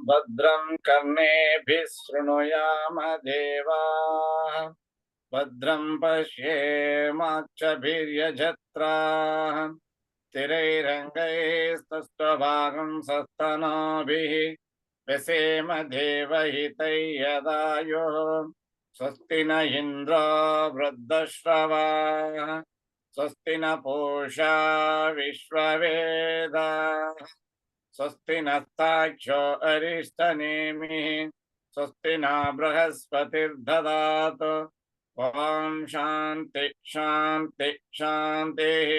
भद्रं कर्णेभिः शृणुयाम देवाः भद्रं पश्येमाक्षभिर्यजत्राः स्थिरैरङ्गैस्तुष्ट्वागं सस्तनोभिः व्यसेम देवहितै यदायुः स्वस्ति न इन्द्रो वृद्धश्रवाः स्वस्ति न पूषा विश्ववेदाः स्वस्ति नस्ताक्षो अरिष्टनेमिः स्वस्ति न बृहस्पतिर्ददातु ॐ शान्ति शान्ति शान्तिः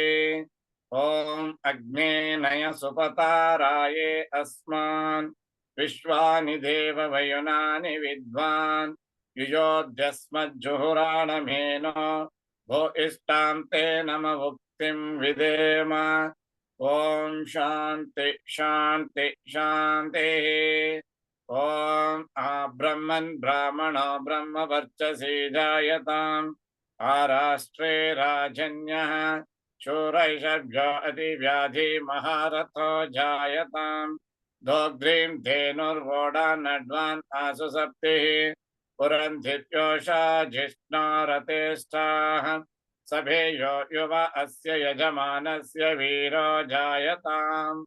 ॐ अग्ने नय सुपताराये अस्मान् विश्वानि देववयुनानि विद्वान् युयोध्यस्मज्जुहुराणमेनो भो इष्टां ते नम मुक्तिं विदेम ॐ शान्ति शान्ति शान्तिः ॐ ब्रह्मन् ब्राह्मणो ब्रह्मवर्चसी जायताम् आराष्ट्रे राजन्यः शूरैषभ्यो अतिव्याधि महारथो जायताम् दोग्ध्रीं धेनुर्वोडा नड्वान् आसु सप्तिः पुरन्धित्योषा जिष्णोरतेष्ठाः सभेयो युवा अस्य यजमानस्य वीरो जायताम्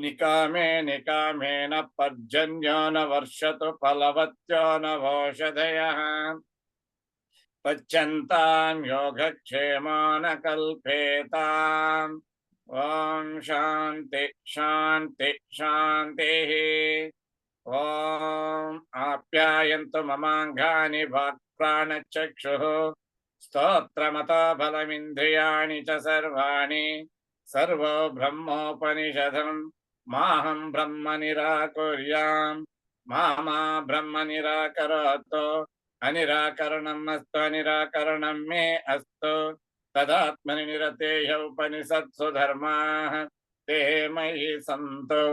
निकामे निकामेन पर्जन्यो न वर्षतु फलवत्यो न वोषधयः पच्यन्तां योगक्षेमो न कल्पेताम् ॐ शान्ति शान्ति शान्तिः ॐ आप्यायन्तु ममाङ्गानि वाक्प्राणचक्षुः स्तोत्रमतो बलमिन्द्रियाणि च सर्वाणि सर्वो ब्रह्मोपनिषदम् माहं ब्रह्म निराकुर्याम् मा ब्रह्म निराकरोतु अनिराकरणम् अस्तु अनिराकरणं मे अस्तु तदात्मनि निरतेय उपनिषत्सु धर्माः ते मयि सन्तु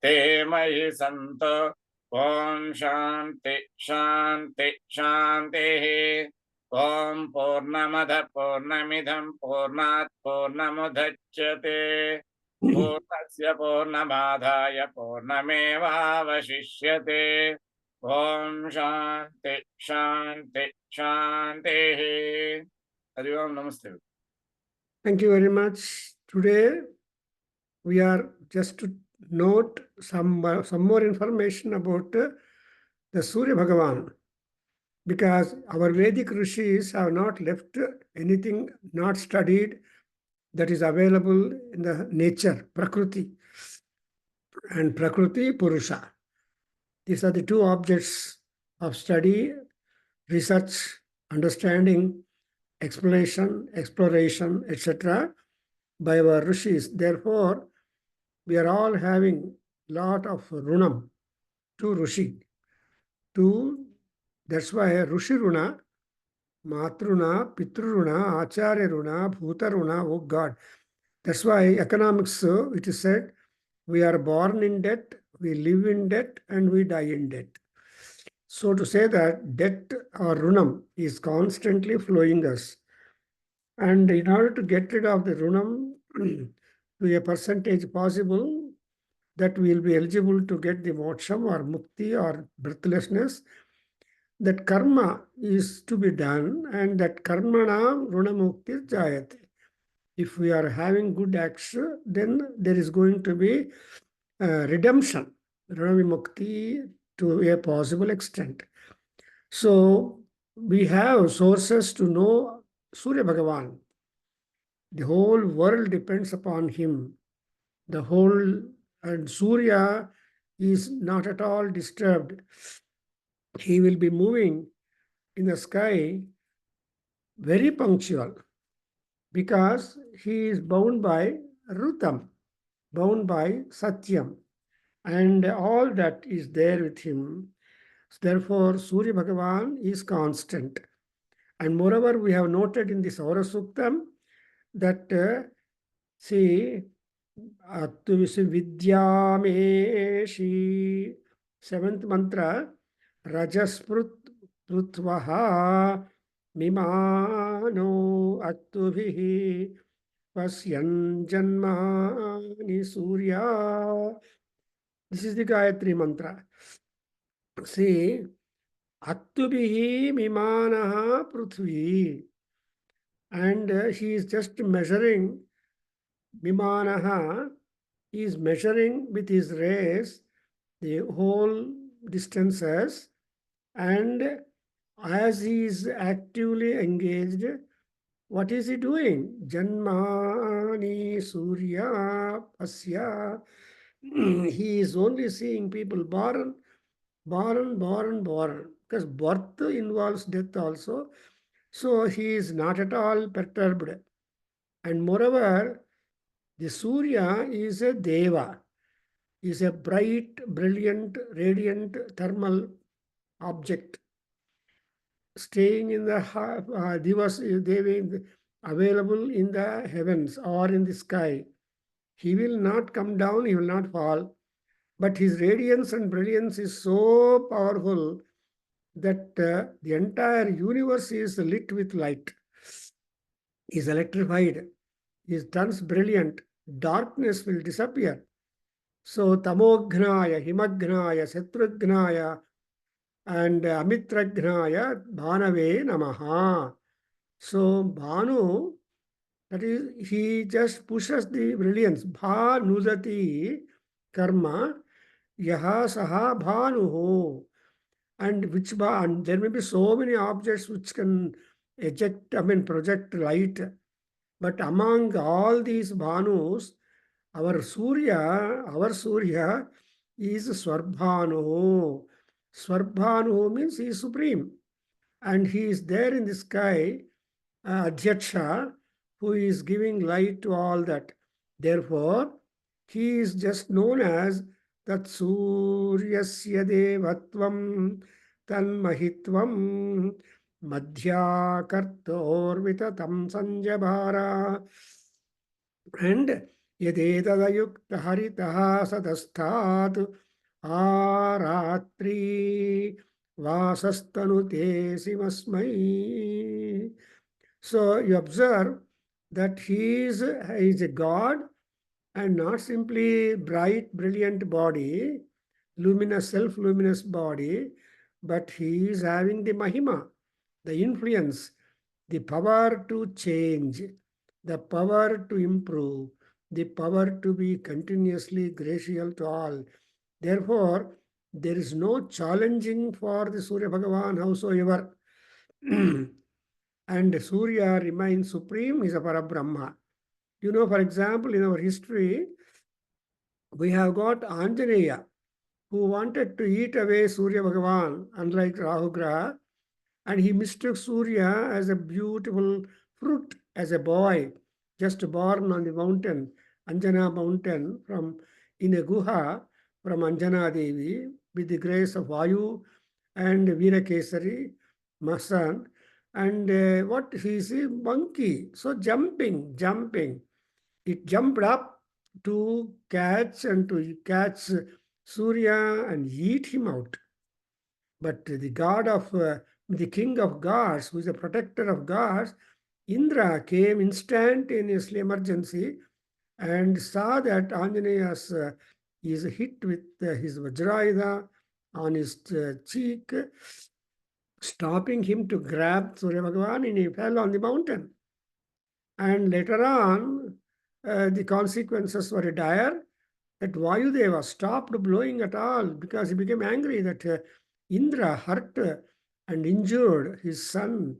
ते मयि सन्तु ॐ शान्ति शान्ति शान्तिः ॐ पूर्णमद पूर्णमिदं पूर्णात् पूर्णमुदच्यते पूर्णस्य पूर्णमादाय पूर्णमेवावशिष्यते ॐ शान्ति शान्ति शान्तिः हरि ओम नमस्ते. Thank you very much. Today we are just to note some more information about the Surya Bhagavan, because our Vedic rishis have not left anything not studied that is available in the nature, Prakriti and Prakriti Purusha. These are the two objects of study, research, understanding, explanation, exploration, etc. by our rishis. Therefore, we are all having lot of runam to rishi. That's why Rishi Runa, Matruna, Pitruna, Acharya Runa, Bhuta Runa, oh God. That's why economics, it is said, we are born in debt, we live in debt, and we die in debt. So to say that debt or runam is constantly flowing us. And in order to get rid of the runam to a percentage possible, that we will be eligible to get the moksham or mukti or breathlessness, that karma is to be done, and that karmana runamukti jayate. If we are having good acts, then there is going to be redemption, runamukti, to a possible extent. So we have sources to know Surya Bhagavan. The whole world depends upon him. And Surya is not at all disturbed. He will be moving in the sky very punctual, because he is bound by Rutam, bound by Satyam, and all that is there with him. Therefore, Surya Bhagavan is constant. And moreover, we have noted in the Saura Suktam that, see, Atuvisi Vidyameshi, seventh mantra, Rajasprut Prutvaha Mimano Attuvihi pasyan janmani surya. This is the Gayatri mantra. See, Aktubihi mimanaha prithvi. And he is just measuring Mimanaha. He is measuring with his rays the whole distances, and as he is actively engaged, what is he doing? Janmani Surya Pasya. He is only seeing people born, born, born, born. Because birth involves death also. So he is not at all perturbed. And moreover, the Surya is a Deva, is a bright, brilliant, radiant thermal object staying in the divas, Devi, available in the heavens or in the sky. He will not come down, he will not fall. But his radiance and brilliance is so powerful that the entire universe is lit with light. He is electrified. He turns brilliant. Darkness will disappear. So Tamoghnaya, Himaghnaya, Satrughnaya, and Amitragnaya Bhanave Namaha. So Bhanu, that is, he just pushes the brilliance. Bha nudati karma, yaha saha bhanuho. And which and there may be so many objects which can project light. But among all these Bhanus, our Surya is Swarbhanu. Swarbhanu means he is supreme. And he is there in the sky, Adhyaksha, who is giving light to all that. Therefore, he is just known as Tat Suryasya Devatvam Tanmahitvam Madhyakartorvitatam Sanjabhara. And Yadetadayukta Haritaha Sadasthat Aratri Vasastanute Simasmai. So you observe that he is a god and not simply bright, brilliant body, luminous, self-luminous body, but he is having the mahima, the influence, the power to change, the power to improve, the power to be continuously gracious to all. Therefore, there is no challenging for the Surya Bhagavan howsoever. And Surya remains supreme, is a Parabrahma. You know, for example, in our history, we have got Anjaneya, who wanted to eat away Surya Bhagavan, unlike Rahugra, and he mistook Surya as a beautiful fruit as a boy, just born on the mountain, Anjana mountain, from in a guha from Anjana Devi, with the grace of Vayu and Veerakesari, Masan, and what he is a monkey, so jumping. It jumped up to catch Surya and eat him out. But the god of the king of gods, who is the protector of gods, Indra came instantaneously emergency and saw that Anjaneya's is hit with his Vajrayudha on his cheek, stopping him to grab Surya Bhagavan, and he fell on the mountain. And later on, the consequences were dire, that Vayudeva stopped blowing at all because he became angry that Indra hurt and injured his son.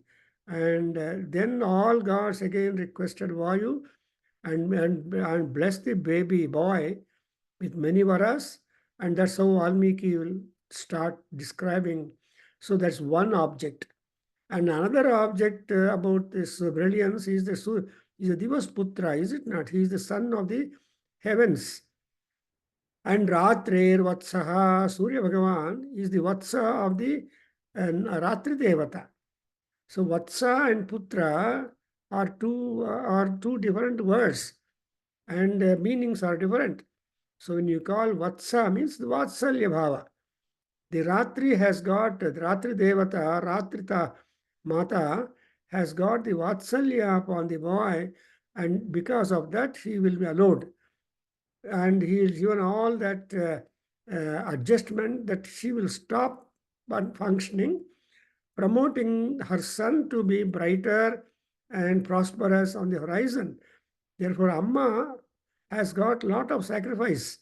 And then all gods again requested Vayu and bless the baby boy with many varas. And that's how Valmiki will start describing. So that's one object. And another object about this brilliance is the Divas Putra, is it not? He is the son of the heavens. And Ratrer Vatsaha, Surya Bhagavan is the Vatsa of the Ratri Devata. So Vatsa and Putra are two different words, and meanings are different. So when you call Vatsa, means the Vatsalya Bhava. The Ratri has got, the Ratri Devata, Ratrita Mata has got the Vatsalya upon the boy, and because of that, he will be allowed. And he is given all that adjustment that she will stop functioning, promoting her son to be brighter and prosperous on the horizon. Therefore, Amma has got a lot of sacrifice,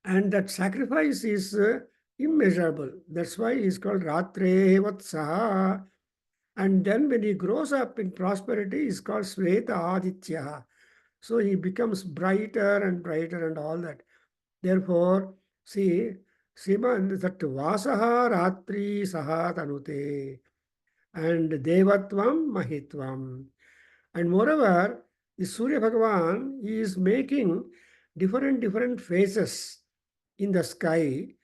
and that sacrifice is immeasurable. That's why he's called Ratre Vatsaha. And then when he grows up in prosperity, he's called Sveta Aditya. So he becomes brighter and brighter and all that. Therefore, see, Siman, that Vasaha Ratri Saha Tanute and Devatvam Mahitvam. And moreover, the Surya Bhagavan is making different phases in the sky,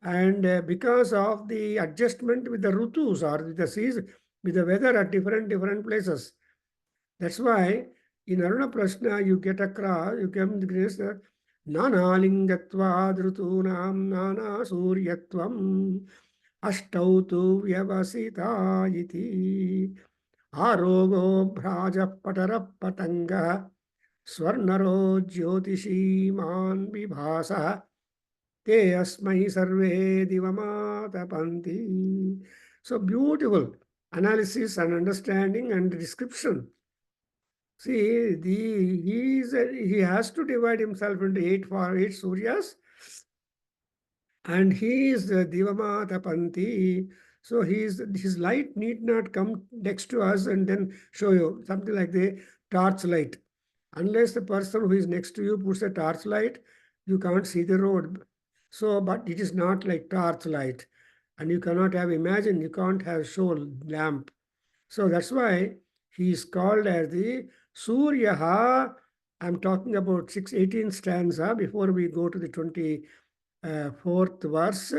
and because of the adjustment with the rutus or with the seas, with the weather at different places. That's why in Aruna Prashna you get across, you come to grace that Nana Lingatva Dhrutunam Nana Suryatvam Ashtautu Vyavasita iti Arogo Bhraja Patara Patanga Swarnaro Jyotishiman Vibhasa Te Asmai Sarve Divamatapanti. So beautiful analysis and understanding and description. See, he has to divide himself into eight Suryas, and he is the Divamata Panti. So his light need not come next to us and then show you something like the torch light. Unless the person who is next to you puts a torch light, you can't see the road. So, but it is not like torch light, and you cannot have imagine, you can't have show lamp. So that's why he is called as the Suryaha. I'm talking about 18 stanza before we go to the 24th verse,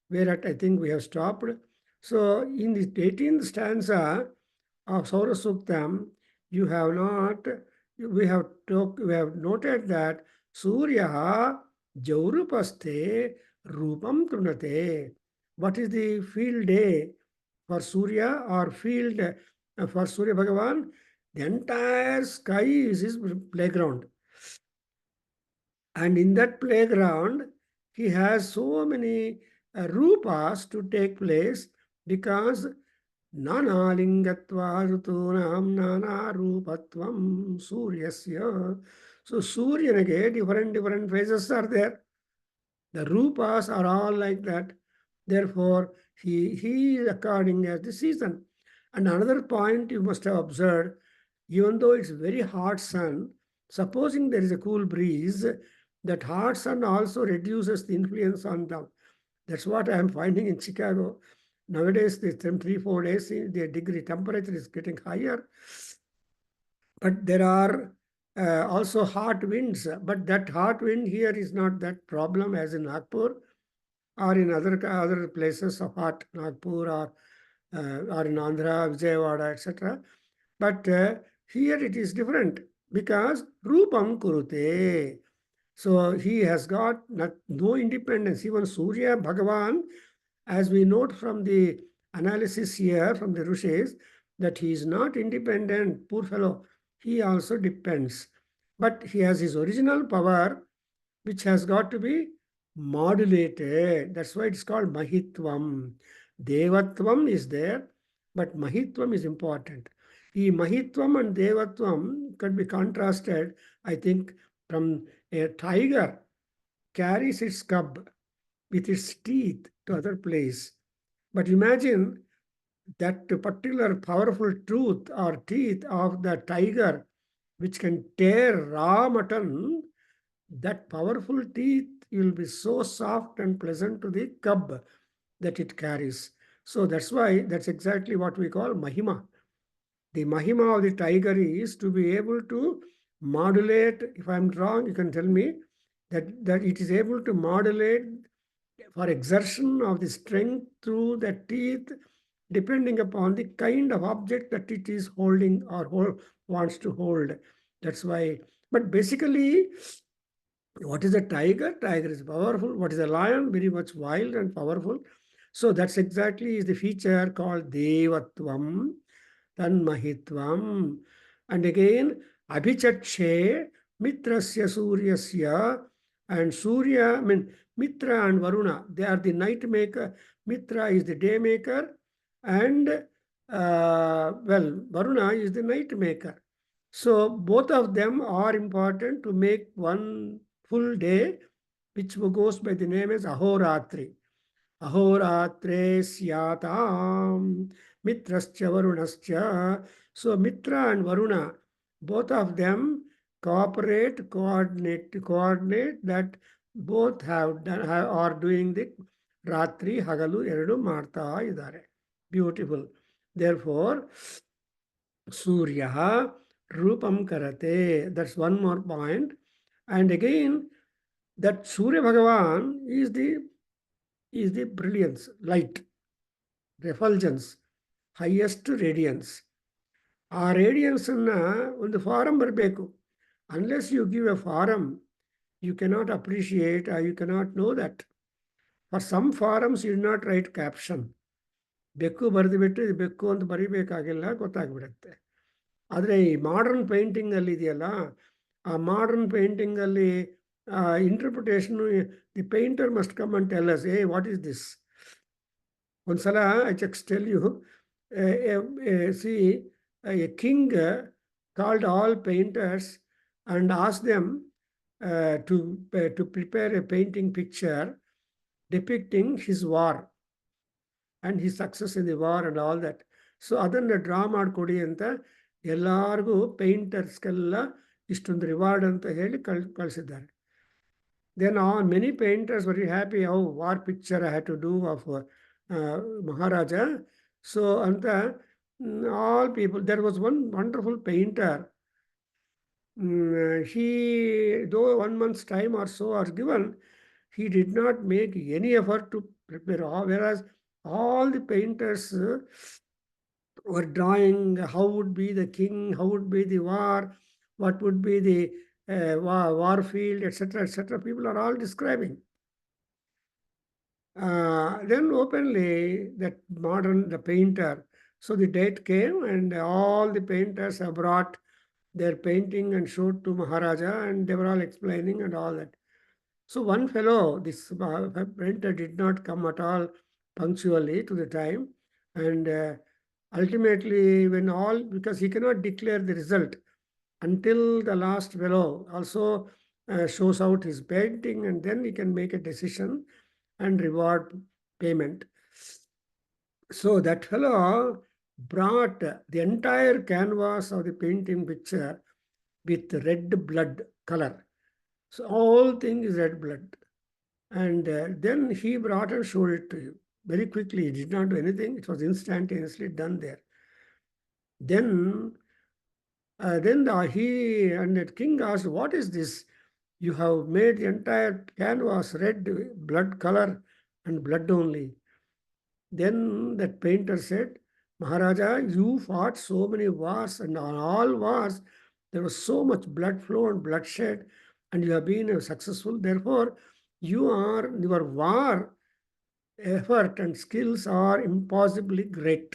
where I think we have stopped. So in the 18th stanza of Saura Suktam, we have noted that Suryaha Jaurupaste Rupam Trunate. What is the field day for Surya or field for Surya Bhagavan? The entire sky is his playground. And in that playground, he has so many rupas to take place because Nana Lingatva Rutunam Nana Rupatvam Suryasya. So Suryanage, different phases are there. The rupas are all like that. Therefore, he is according as the season. And another point you must have observed, even though it's very hot sun, supposing there is a cool breeze, that hot sun also reduces the influence on them. That's what I am finding in Chicago. Nowadays, the 3-4 days, the degree temperature is getting higher. But there are also hot winds. But that hot wind here is not that problem as in Nagpur or in other places of hot, Nagpur or in Andhra, Vijayawada, etc. But here it is different because Rupam Kurute. So he has got no independence. Even Surya Bhagavan, as we note from the analysis here from the Rishis, that he is not independent, poor fellow. He also depends. But he has his original power, which has got to be modulated. That's why it's called Mahitvam. Devatvam is there, but Mahitvam is important. Mahitvam and Devatvam could be contrasted, I think, from a tiger carries its cub with its teeth to other place. But imagine that particular powerful tooth or teeth of the tiger, which can tear raw mutton, that powerful teeth will be so soft and pleasant to the cub that it carries. So that's exactly what we call Mahima. The Mahima of the tiger is to be able to modulate. If I'm wrong, you can tell me that it is able to modulate for exertion of the strength through the teeth, depending upon the kind of object that it is holding or wants to hold. That's why. But basically, what is a tiger? Tiger is powerful. What is a lion? Very much wild and powerful. So that's exactly is the feature called Devatvam, Tanmahitvam. And again, Abhichakshe Mitrasya Suryasya, and Surya, I mean, Mitra and Varuna, they are the night maker. Mitra is the day maker, and Varuna is the night maker. So both of them are important to make one full day, which goes by the name as Ahoratri. Ahoratre syatam mitrascha varunascha. So Mitra and Varuna, both of them coordinate that both are doing the Ratri Hagalu ಎರಡು ಮಾಡ್ತಾ ಇದ್ದಾರೆ. Beautiful. Therefore, Surya Rupam Karate. That's one more point. And again, that Surya Bhagavan is the brilliance, light, refulgence, highest radiance. ಆ ರೇಡಿಯನ್ಸನ್ನು ಒಂದು form ಬರಬೇಕು. Unless you give a form, you cannot appreciate, you cannot know that. For some forms you not write caption. ಬೆಕ್ಕು ಬರೆದುಬಿಟ್ಟು ಇದು ಬೆಕ್ಕು ಅಂತ ಬರೀಬೇಕಾಗಿಲ್ಲ, ಗೊತ್ತಾಗ್ಬಿಡುತ್ತೆ. ಆದರೆ ಈ ಮಾಡರ್ನ್ ಪೇಂಟಿಂಗಲ್ಲಿ ಇದೆಯಲ್ಲ, ಆ ಮಾಡರ್ನ್ ಪೇಂಟಿಂಗಲ್ಲಿ interpretation, the painter must come and tell us, what is this? ಒಂದ್ಸಲ I just tell you, see a king called all painters and asked them to prepare a painting picture depicting his war and his success in the war and all that. So ಅದನ್ನು draw ಮಾಡಿಕೊಡಿ ಅಂತ ಎಲ್ಲರಿಗೂ ಪೇಂಟರ್ಸ್ಗೆಲ್ಲ ಇಷ್ಟೊಂದು reward ಅಂತ ಹೇಳಿ ಕಳಿಸಿದ್ದಾರೆ. Then many painters were very happy. Oh, war picture I had to do of Maharaja. So anta all people, there was one wonderful painter. He, though 1 month's time or so are given, he did not make any effort to prepare. Whereas all the painters were drawing how would be the king, how would be the war, what would be the war field, etc., etc. People are all describing. Then openly that the painter. So the date came and all the painters have brought their painting and showed to Maharaja, and they were all explaining and all that. So one fellow, this painter, did not come at all punctually to the time, and ultimately because he cannot declare the result until the last fellow also shows out his painting, and then he can make a decision and reward payment. So that fellow brought the entire canvas of the painting picture with red blood color. So all thing is red blood. And then he brought and showed it to you very quickly. He did not do anything. It was instantaneously done there. Then he and the king asked, what is this? You have made the entire canvas red blood color and blood only. Then that painter said, Maharaja, you fought so many wars, and on all wars there was so much blood flow and bloodshed, and you have been successful. Therefore, your war effort and skills are impossibly great.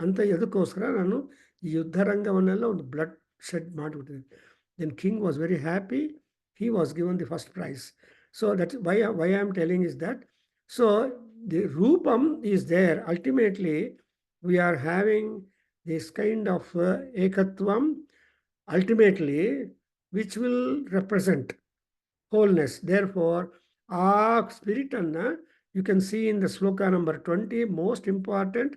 ಅಂತ ಎದಕ್ಕೋಸ್ಕರ ನಾನು ಈ ಯುದ್ಧರಂಗವನ್ನೆಲ್ಲ ಒಂದು bloodshed ಮಾಡಿಬಿಟ್ಟಿದ್ದೆ. Then king was very happy. He was given the first prize. So that's why I am telling is that, so the Rupam is there. Ultimately, we are having this kind of Ekatvam, ultimately, which will represent wholeness. Therefore, our spirit, you can see in the sloka number 20, most important,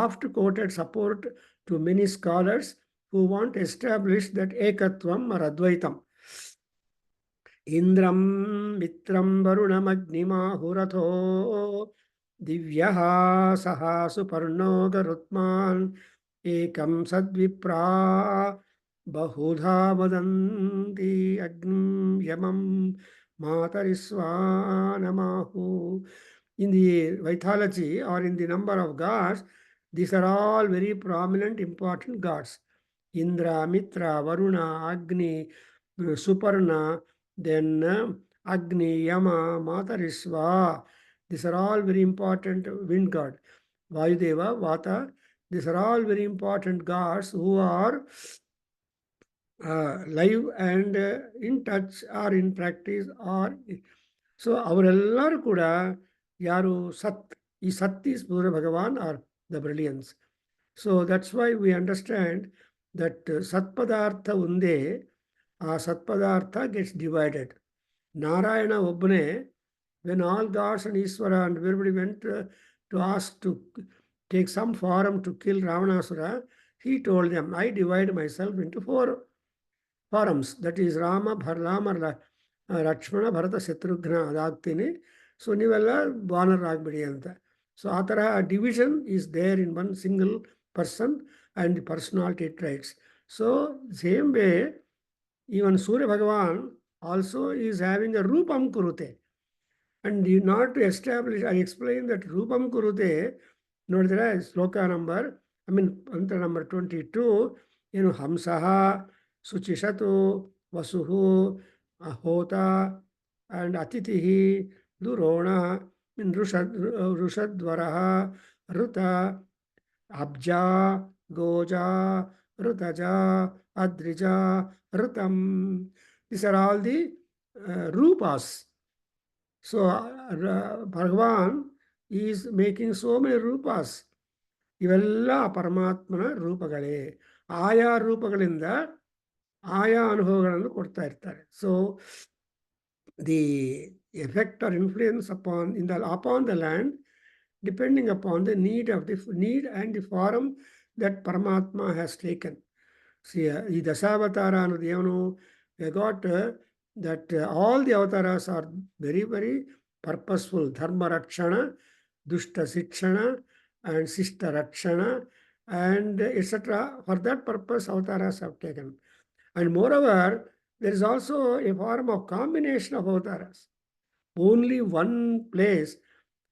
oft quoted support to many scholars who want to establish that Ekatvam or Advaitam. Indram Mitram Varunamagnimahuratho Divyaha Saha Suparno Garutman Ekam Sadvipra Bahudha Vadanti Agnim Yamam Matariswanamahu. In the mythology or in the number of gods, these are all very prominent, important gods. Indra, Mitra, Varuna, Agni, Suparna, then Agni, Yama, Matarisva. These are all very important wind god. Vayudeva, Vata. These are all very important gods who are live and in touch or in practice or so ಅವರೆಲ್ಲರೂ ಕೂಡ ಯಾರು ಸತ್ ಈ ಸತ್ is Surya Bhagavan are the brilliance. So that's why we understand that ಸತ್ಪದಾರ್ಥ ಒಂದೇ, ಆ ಸತ್ಪದಾರ್ಥ gets divided. Narayana ಒಬ್ಬನೇ, when all gods and Ishvara and everybody went to ask to take some forum to kill Ravanasura, he told them, I divide myself into 4 forums. That is Rama, Bharlama, Lakshmana, Bharata, Shatrughna ಅದಾಗ್ತೀನಿ, so ನೀವೆಲ್ಲ ವಾನರಾಗ್ಬಿಡಿ ಅಂತ. So ಆ ಥರ division is there in one single person and the personality traits. So same way even Surya Bhagavan also is having a ರೂಪಂ ಕುರುತೆ. And you not to establish, I explain that Rupam Kurute, ನೋಡಿದ್ರೆ ಶ್ಲೋಕ number ಮಂತ್ರ number 22, ಏನು ಹಂಸಃ ಶುಚಿಷತು ವಸುಹು ಹೋತ and ಅತಿಥಿ ದುರೋಣ ಋಷದ್ವರ ಋತ ಅಬ್ಜ ಗೋಜ ಋತಜ ಅದ್ರಿಜ ಋತಂ. These are all the Roopa's. So Bhagavan is making so many Roopa's. ಇವೆಲ್ಲ ಪರಮಾತ್ಮನ ರೂಪಗಳೇ. ಆಯಾ ರೂಪಗಳಿಂದ ಆಯಾ ಅನುಭವಗಳನ್ನು ಕೊಡ್ತಾ ಇರ್ತಾರೆ. So the effect or influence upon the land depending upon the need and the form that Paramatma has taken. See, ಈ ದಶಾವತಾರ ಅನ್ನೋದು ಏನು, we got that all the avatars are very, very purposeful. Dharma Rakshana, Dushta Sikshana, and Sishta Rakshana, and etc. For that purpose, avatars have taken. And moreover, there is also a form of combination of avatars. Only one place,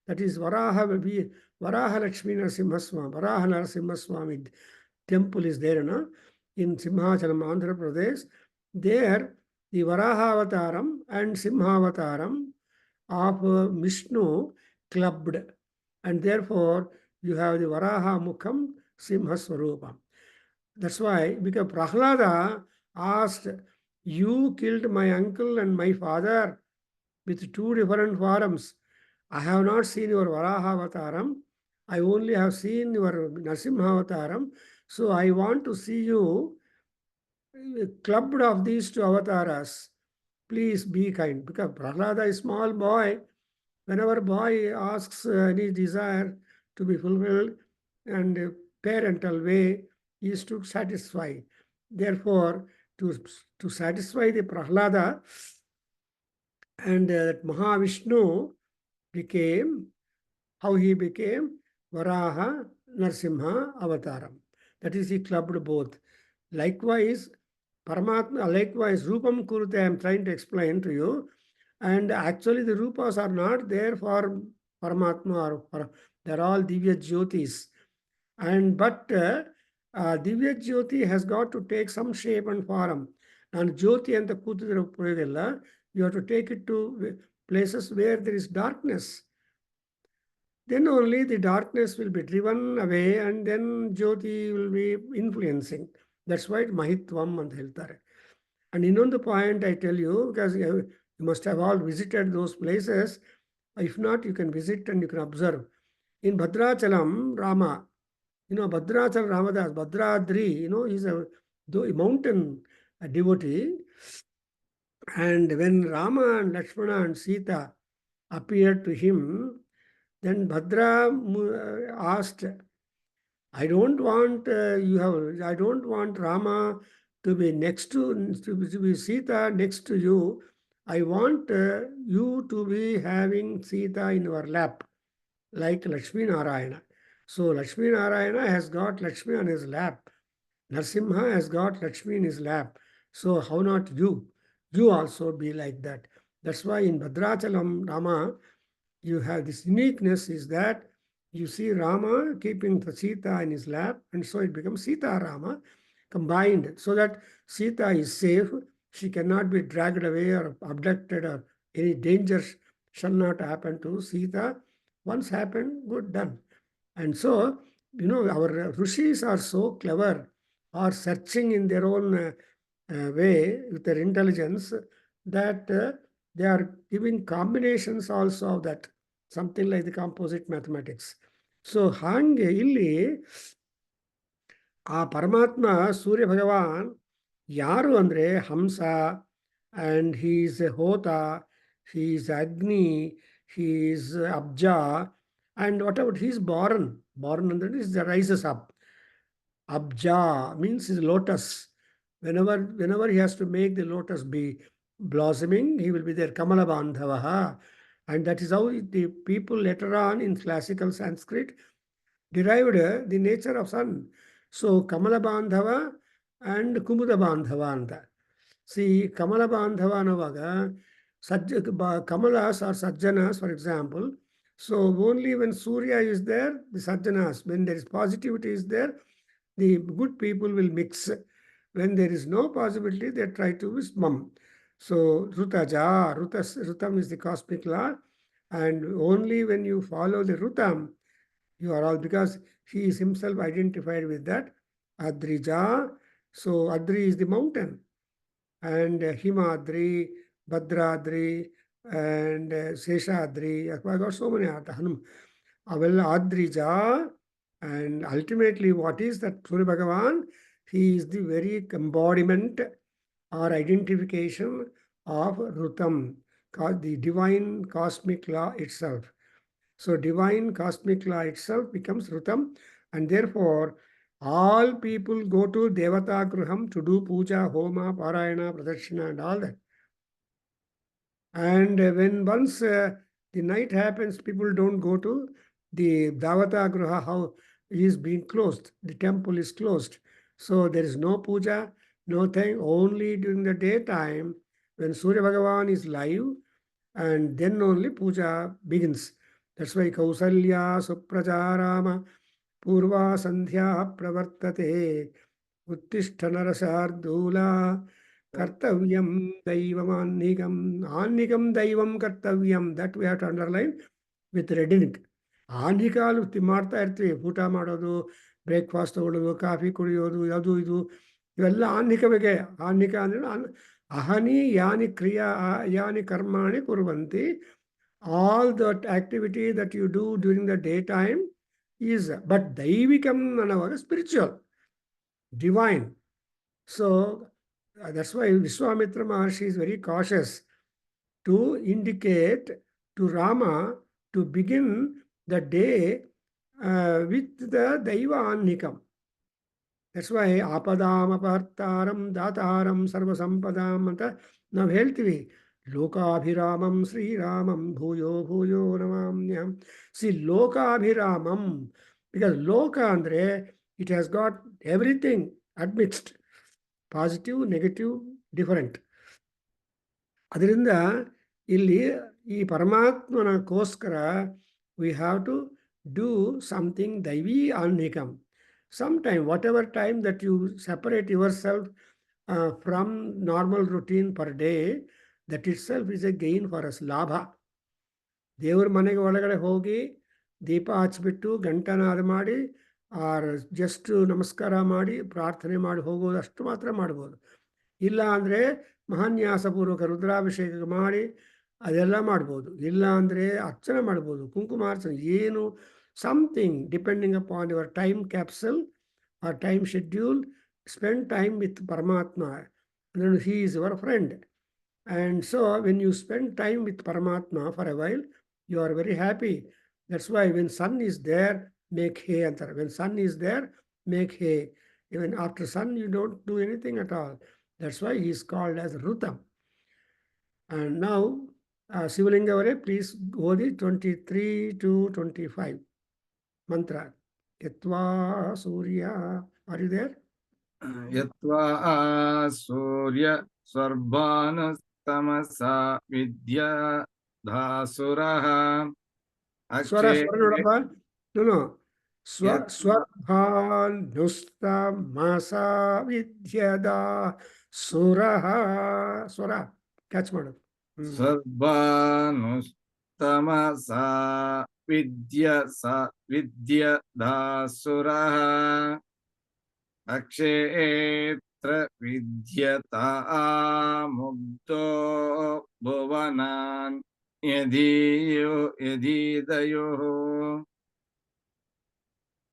that is Varaha Lakshmi Narasimhaswami, Varaha Narasimhaswami temple is there, no? In Simhachalam, Andhra Pradesh. There, the Varaha Avataram and Simha Avataram of Vishnu clubbed, and therefore you have the Varaha Mukham Simha Swarupam. That's why, because Prahlada asked, you killed my uncle and my father with 2 different forms. I have not seen your Varaha Avataram. I only have seen your Narasimha Avataram. So I want to see you clubbed of these 2 avatars. Please be kind. Because Prahlada is small boy. Whenever boy asks any desire to be fulfilled, and parental way is to satisfy. Therefore, to satisfy the Prahlada, and that Mahavishnu became, how he became Varaha Narasimha Avataram. That is, he clubbed both. Likewise, Paramatma, likewise, Rupam Kurute, I am trying to explain to you. And actually, the Rupas are not there for Paramatma, or they're all Divya Jyotis. But Divya Jyoti has got to take some shape and form. And Jyoti and the Kutudra Purivilla, you have to take it to places where there is darkness. Then only the darkness will be driven away, and then Jyoti will be influencing. That's why Mahitvam ಅಂತ ಹೇಳ್ತಾರೆ. And ಇನ್ನೊಂದು point I tell you, because you must have all visited those places. If not, you can visit and you can observe. In Bhadrachalam, Rama, Bhadrachalam Ramadas, Bhadradri, is a mountain devotee. And when Rama and Lakshmana and Sita appeared to him, then Bhadra asked, I don't want Rama to be to be Sita next to you. I want you to be having Sita in your lap, like Lakshmi Narayana. So Lakshmi Narayana has got Lakshmi on his lap. Narasimha has got Lakshmi in his lap. So how not you? You also be like that. That's why in Bhadrachalam, Rama, you have this uniqueness is that you see Rama keeping the Sita in his lap, and so it becomes Sita Rama combined, so that Sita is safe. She cannot be dragged away or abducted, or any danger shall not happen to Sita. Once happened, good, done. And so, our Rishis are so clever, are searching in their own way with their intelligence that they are giving combinations also of that, something like the composite mathematics. So ಹಾಗೆ ಇಲ್ಲಿ ಆ ಪರಮಾತ್ಮ ಸೂರ್ಯ ಭಗವಾನ್ ಯಾರು ಅಂದರೆ ಹಂಸ, and he is a ಹೋತ, he is Agni, he is ಅಬ್ಜ, and whatever he is born ಅಂದರೆ is rises up. Abja means is lotus. Whenever he has to make the lotus be blossoming, he will be there. Kamala Bandhavaha. And that is how the people later on in classical Sanskrit derived the nature of sun. So Kamala Bandhava and Kumuda Bandhava anta. See, Kamala Bandhava anavaga, Kamalas or Sajjanas, for example. So only when Surya is there, the Sajjanas, when there is positivity is there, the good people will mix. When there is no possibility, they try to be mum. So Rutam is the cosmic law, and only when you follow the Rutam, you are all, because he is himself identified with that Adrija. So Adri is the mountain, and Himadri, Bhadradri, and Seshadri. I got so many avel Adrija. And ultimately, what is that Surya Bhagavan? He is the very embodiment or identification of Rutam, the divine cosmic law itself. So divine cosmic law itself becomes Rutam, and therefore all people go to Devata Gruham to do puja, homa, parayana, pradakshina and all that. And when once the night happens, people don't go to the Devata Gruha, how is being closed. The temple is closed. So there is no puja, no thing, only during the daytime when Surya Bhagavan is live, and then only puja begins. That's why Kausalya Suprajarama Purva Sandhya Pravartate Uttishta Narasardula Kartavyam Daivam Annikam Daivam Kartavyam. That we have to underline with red ink. ಆನ್ಹಿಕಾಲು ಮಾಡ್ತಾ ಇರ್ತೀವಿ, ಊಟ ಮಾಡೋದು, breakfast ತಗೊಳ್ಳೋದು, coffee ಕುಡಿಯೋದು, ಅದು ಇದು ಇವೆಲ್ಲ ಆನ್ಹಿಕ ಬಗ್ಗೆ. ಆನ್ಹಿಕ ಅಂದರೆ ಅಹನಿ ಯಾನಿ ಕ್ರಿಯಾ ಯಾನಿ ಕರ್ಮಾಣಿ ಕುರುವಂತಿ. All that activity that you do during the day time is, but ದೈವಿಕಂ ಅನ್ನೋವಾಗ spiritual, divine. So that's why Vishwamitra Maharshi is very cautious to indicate to Rama to begin the day with the Daiva Annikam. That's why Apadam Apartaram Dataram Sarvasampadam anta ನಾವು ಹೇಳ್ತೀವಿ. ಲೋಕಾಭಿರಾಮಂ ಶ್ರೀರಾಮಂ ಭೂಯೋ ಭೂಯೋ ನಮಾಮ್ಯಹಂ. C ಲೋಕಾಭಿರಾಮಂ, because ಲೋಕ ಅಂದರೆ it has got everything admixed, positive, negative, different. ಅದರಿಂದ ಇಲ್ಲಿ ಈ ಪರಮಾತ್ಮನಕ್ಕೋಸ್ಕರ we have to do something Daivi Annikam. Sometime, whatever time that you separate yourself from normal routine per day, that itself is a gain for us, ಲಾಭ. ದೇವ್ರ ಮನೆಗೆ ಒಳಗಡೆ ಹೋಗಿ ದೀಪ ಹಚ್ಬಿಟ್ಟು ಗಂಟನಾದ ಮಾಡಿ are just ನಮಸ್ಕಾರ ಮಾಡಿ ಪ್ರಾರ್ಥನೆ ಮಾಡಿ ಹೋಗೋದು, ಅಷ್ಟು ಮಾತ್ರ ಮಾಡ್ಬೋದು. ಇಲ್ಲ ಅಂದರೆ ಮಹಾನ್ಯಾಸಪೂರ್ವಕ ರುದ್ರಾಭಿಷೇಕ ಮಾಡಿ ಅದೆಲ್ಲ ಮಾಡ್ಬೋದು. ಇಲ್ಲ ಅಂದರೆ ಅರ್ಚನೆ ಮಾಡ್ಬೋದು, ಕುಂಕುಮಾರ್ಚನೆ, ಏನು something depending upon your time capsule or time schedule. Spend time with Paramatma, ಅಂದರೆ he is your friend. And so when you spend time with Paramatma for a while, you are very happy. That's why when sun is there make hay ಅಂತಾರೆ. When sun is there make hay. Even after sun you don't do anything at all. That's why he is called as ಋತಮ್. And now ಶಿವಲಿಂಗ ಅವರೇ, please ಓದಿ 23 to 25 ಮಂತ್ರ. ಯತ್ವಾ ಸೂರ್ಯ, are you there? ಯತ್ವಾ ಸೂರ್ಯ ಸ್ವರ್ಭಾನುಸ್ತಮಸಾ ವಿದ್ಯಾಧಾಸುರಃ. ಸ್ವರ ನೋಡಪ್ಪ, ಸ್ವರ್ಭಾನುಸ್ತಮಸಾ ವಿದ್ಯಾಧಾಸುರಃ. ಸ್ವರ catch ಮಾಡು. ಸ್ವರ್ಭಾನುಸ್ತಮಸಾ ವಿದ್ಯಾಧಾಸುರಃ. ಅಕ್ಷೇತ್ರ yatra vidyata mugdo bhuvanan yadidayo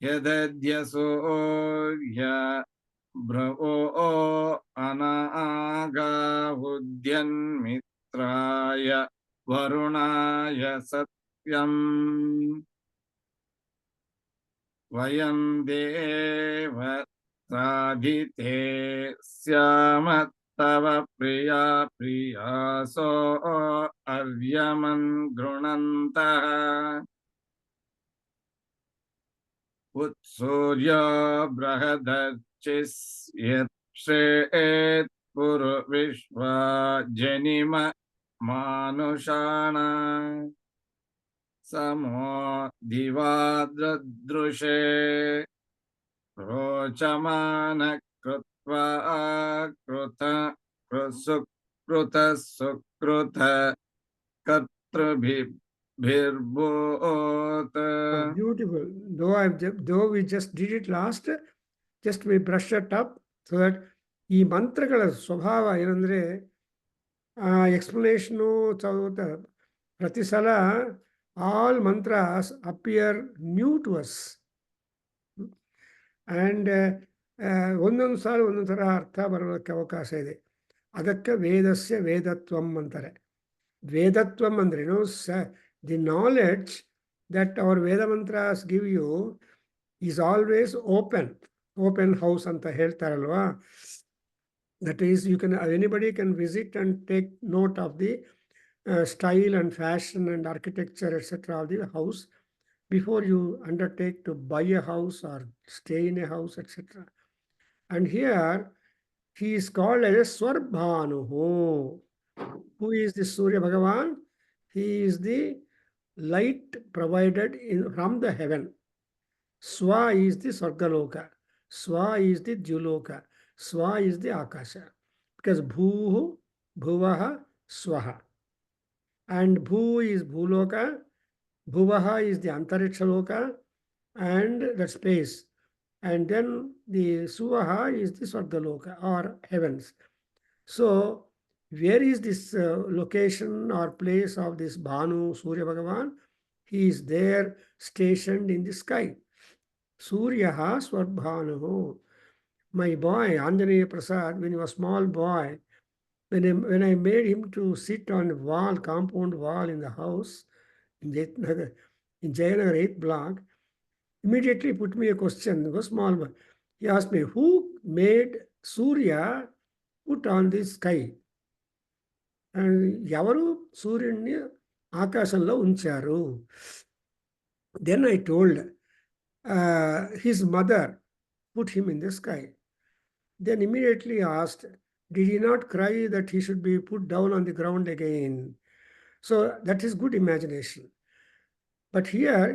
yadadya surya bravo anaga hudyan mitraya varunaya satyam vayam deva sadhite syamattava priya priyaso avyaman grunantah utsurya brahadachis yet puru vishva janima manushana samo divadradrushe Rochamana कृत्वा कृत सुकृत सुकृत कर्तृभिर्भूत Beautiful. Though we just did it last, just we brush it up so that ಈ ಮಂತ್ರಗಳ ಸ್ವಭಾವ ಏನಂದ್ರೆ explanation ಚದುವುತ್ತಾ ಪ್ರತಿ ಸಲ all mantras appear new to us and ಒಂದೊಂದು ಸಾಲ ಒಂದೊಂದು ಥರ ಅರ್ಥ ಬರೋಕ್ಕೆ ಅವಕಾಶ ಇದೆ. ಅದಕ್ಕೆ ವೇದಸ್ಯ ವೇದತ್ವಂ ಅಂತಾರೆ. ವೇದತ್ವಂ ಅಂದ್ರೇನು the knowledge that our Veda mantras give you is always open house ಅಂತ ಹೇಳ್ತಾರಲ್ವಾ. That is you can anybody can visit and take note of the style and fashion and architecture etc. of the house before you undertake to buy a house or stay in a house etc. And here he is called as Swarbhanuhu. Who is the Surya Bhagavan? He is the light provided from the heaven. Swa is the Sargaloka. Swa is the Dhyuloka. Swa is the Akasha. Because Bhuhu, Bhuvaha, Swaha. And Bhu is Bhuloka, Bhuvaha is the Antariksha Loka and the space. And then the Suvaha is the Swargaloka or heavens. So, where is this location or place of this Bhanu Surya Bhagavan? He is there stationed in the sky. Suryaha Swarbhanuhu. My boy, Anjaneya Prasad, when he was a small boy, when I made him to sit on the wall, compound wall in the house, in Jayanagar 8th block, immediately put me a question, a small boy. He asked me, who made Surya put on the sky? And Yavaru Suryani Akashanlo uncharu. Then I told his mother put him in the sky. Then immediately asked, did he not cry that he should be put down on the ground again? So that is good imagination. But here,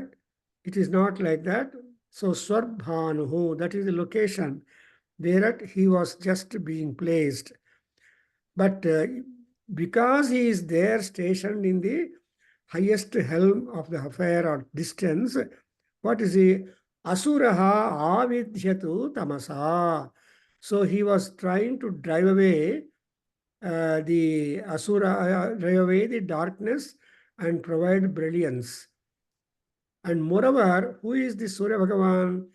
it is not like that. So Swarbhanuhu, that is the location where he was just being placed. But because he is there stationed in the highest helm of the affair or distance, what is he? Asuraha avidhyatu tamasa. So he was trying to drive away the Asura, drive away the darkness and provide brilliance. And moreover, who is the Surya Bhagavan?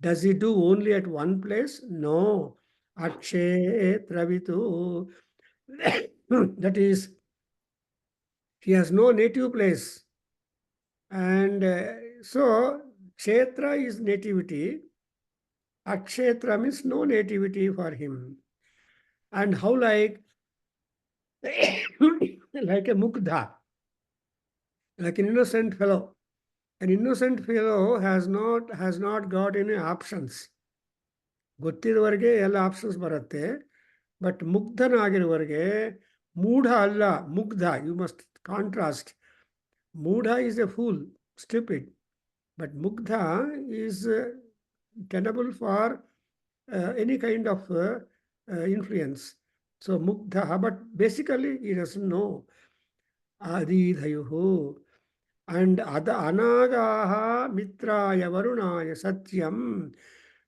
Does he do only at one place? No. Akshetravitu. That is, he has no native place. And so, Kshetra is nativity. Akshetra means no nativity for him. And how like a mukdha, like an innocent fellow. An innocent fellow has not got any options. ಗೊತ್ತಿರುವವರೆಗೆ ಎಲ್ಲ options ಬರುತ್ತೆ. But ಮುಗ್ಧನಾಗಿರುವವರೆಗೆ ಮೂಢ ಅಲ್ಲ, ಮುಗ್ಧ. You must contrast. ಮೂಢ is a fool, stupid. But ಮುಗ್ಧ is tenable for any kind of influence. So mugdha, but basically he doesn't know. Adidhayuhu. And anagaha mitraya varunaya satyam.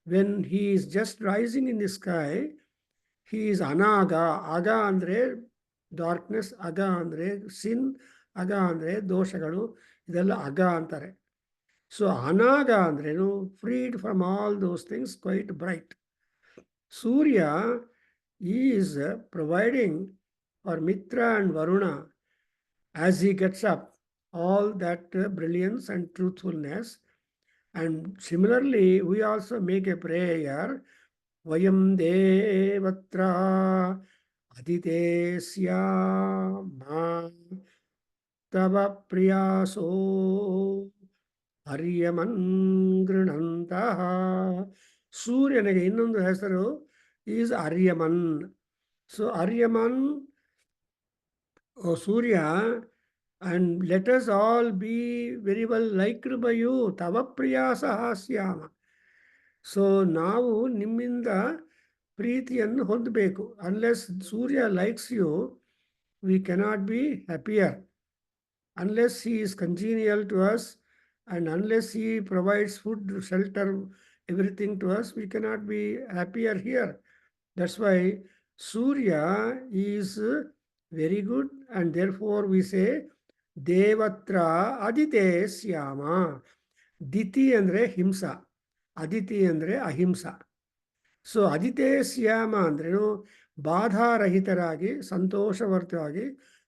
When he is just rising in the sky, he is anaga. Aga andre darkness, aga andre sin, aga andre ದೋಷಗಳು, ಇದೆಲ್ಲ ಅಗ ಅಂತಾರೆ. So ಅನಾಗ ಅಂದ್ರೇನು, freed from all those things, quite bright. Surya is providing for Mitra and Varuna as he gets up all that brilliance and truthfulness. And similarly, we also make a prayer, vayam devatra aditesyama tava priyaso ಹರ್ಯಮನ್ ಗೃಣಂತಹ. ಸೂರ್ಯನಿಗೆ ಇನ್ನೊಂದು ಹೆಸರು is Aryaman. So Aryaman, Surya, and let us all be very well liked by you, ತವ ಪ್ರಿಯಾಸ ಹಾಸ್ಯಾಮ. So ನಾವು ನಿಮ್ಮಿಂದ ಪ್ರೀತಿಯನ್ನು ಹೊಂದಬೇಕು. Unless Surya likes you, we cannot be happier. Unless he is congenial to us and unless he provides food, shelter, everything to us, we cannot be happier here. That's why Surya is very good, and therefore we say Devatra Adite Syama. Diti andre himsa, Aditi andre ahimsa. So ಅದಿತೇ ಶ್ಯಾಮ ಅಂದ್ರೇನು, ಬಾಧಾರಹಿತರಾಗಿ ಸಂತೋಷವರ್ತವಾಗಿ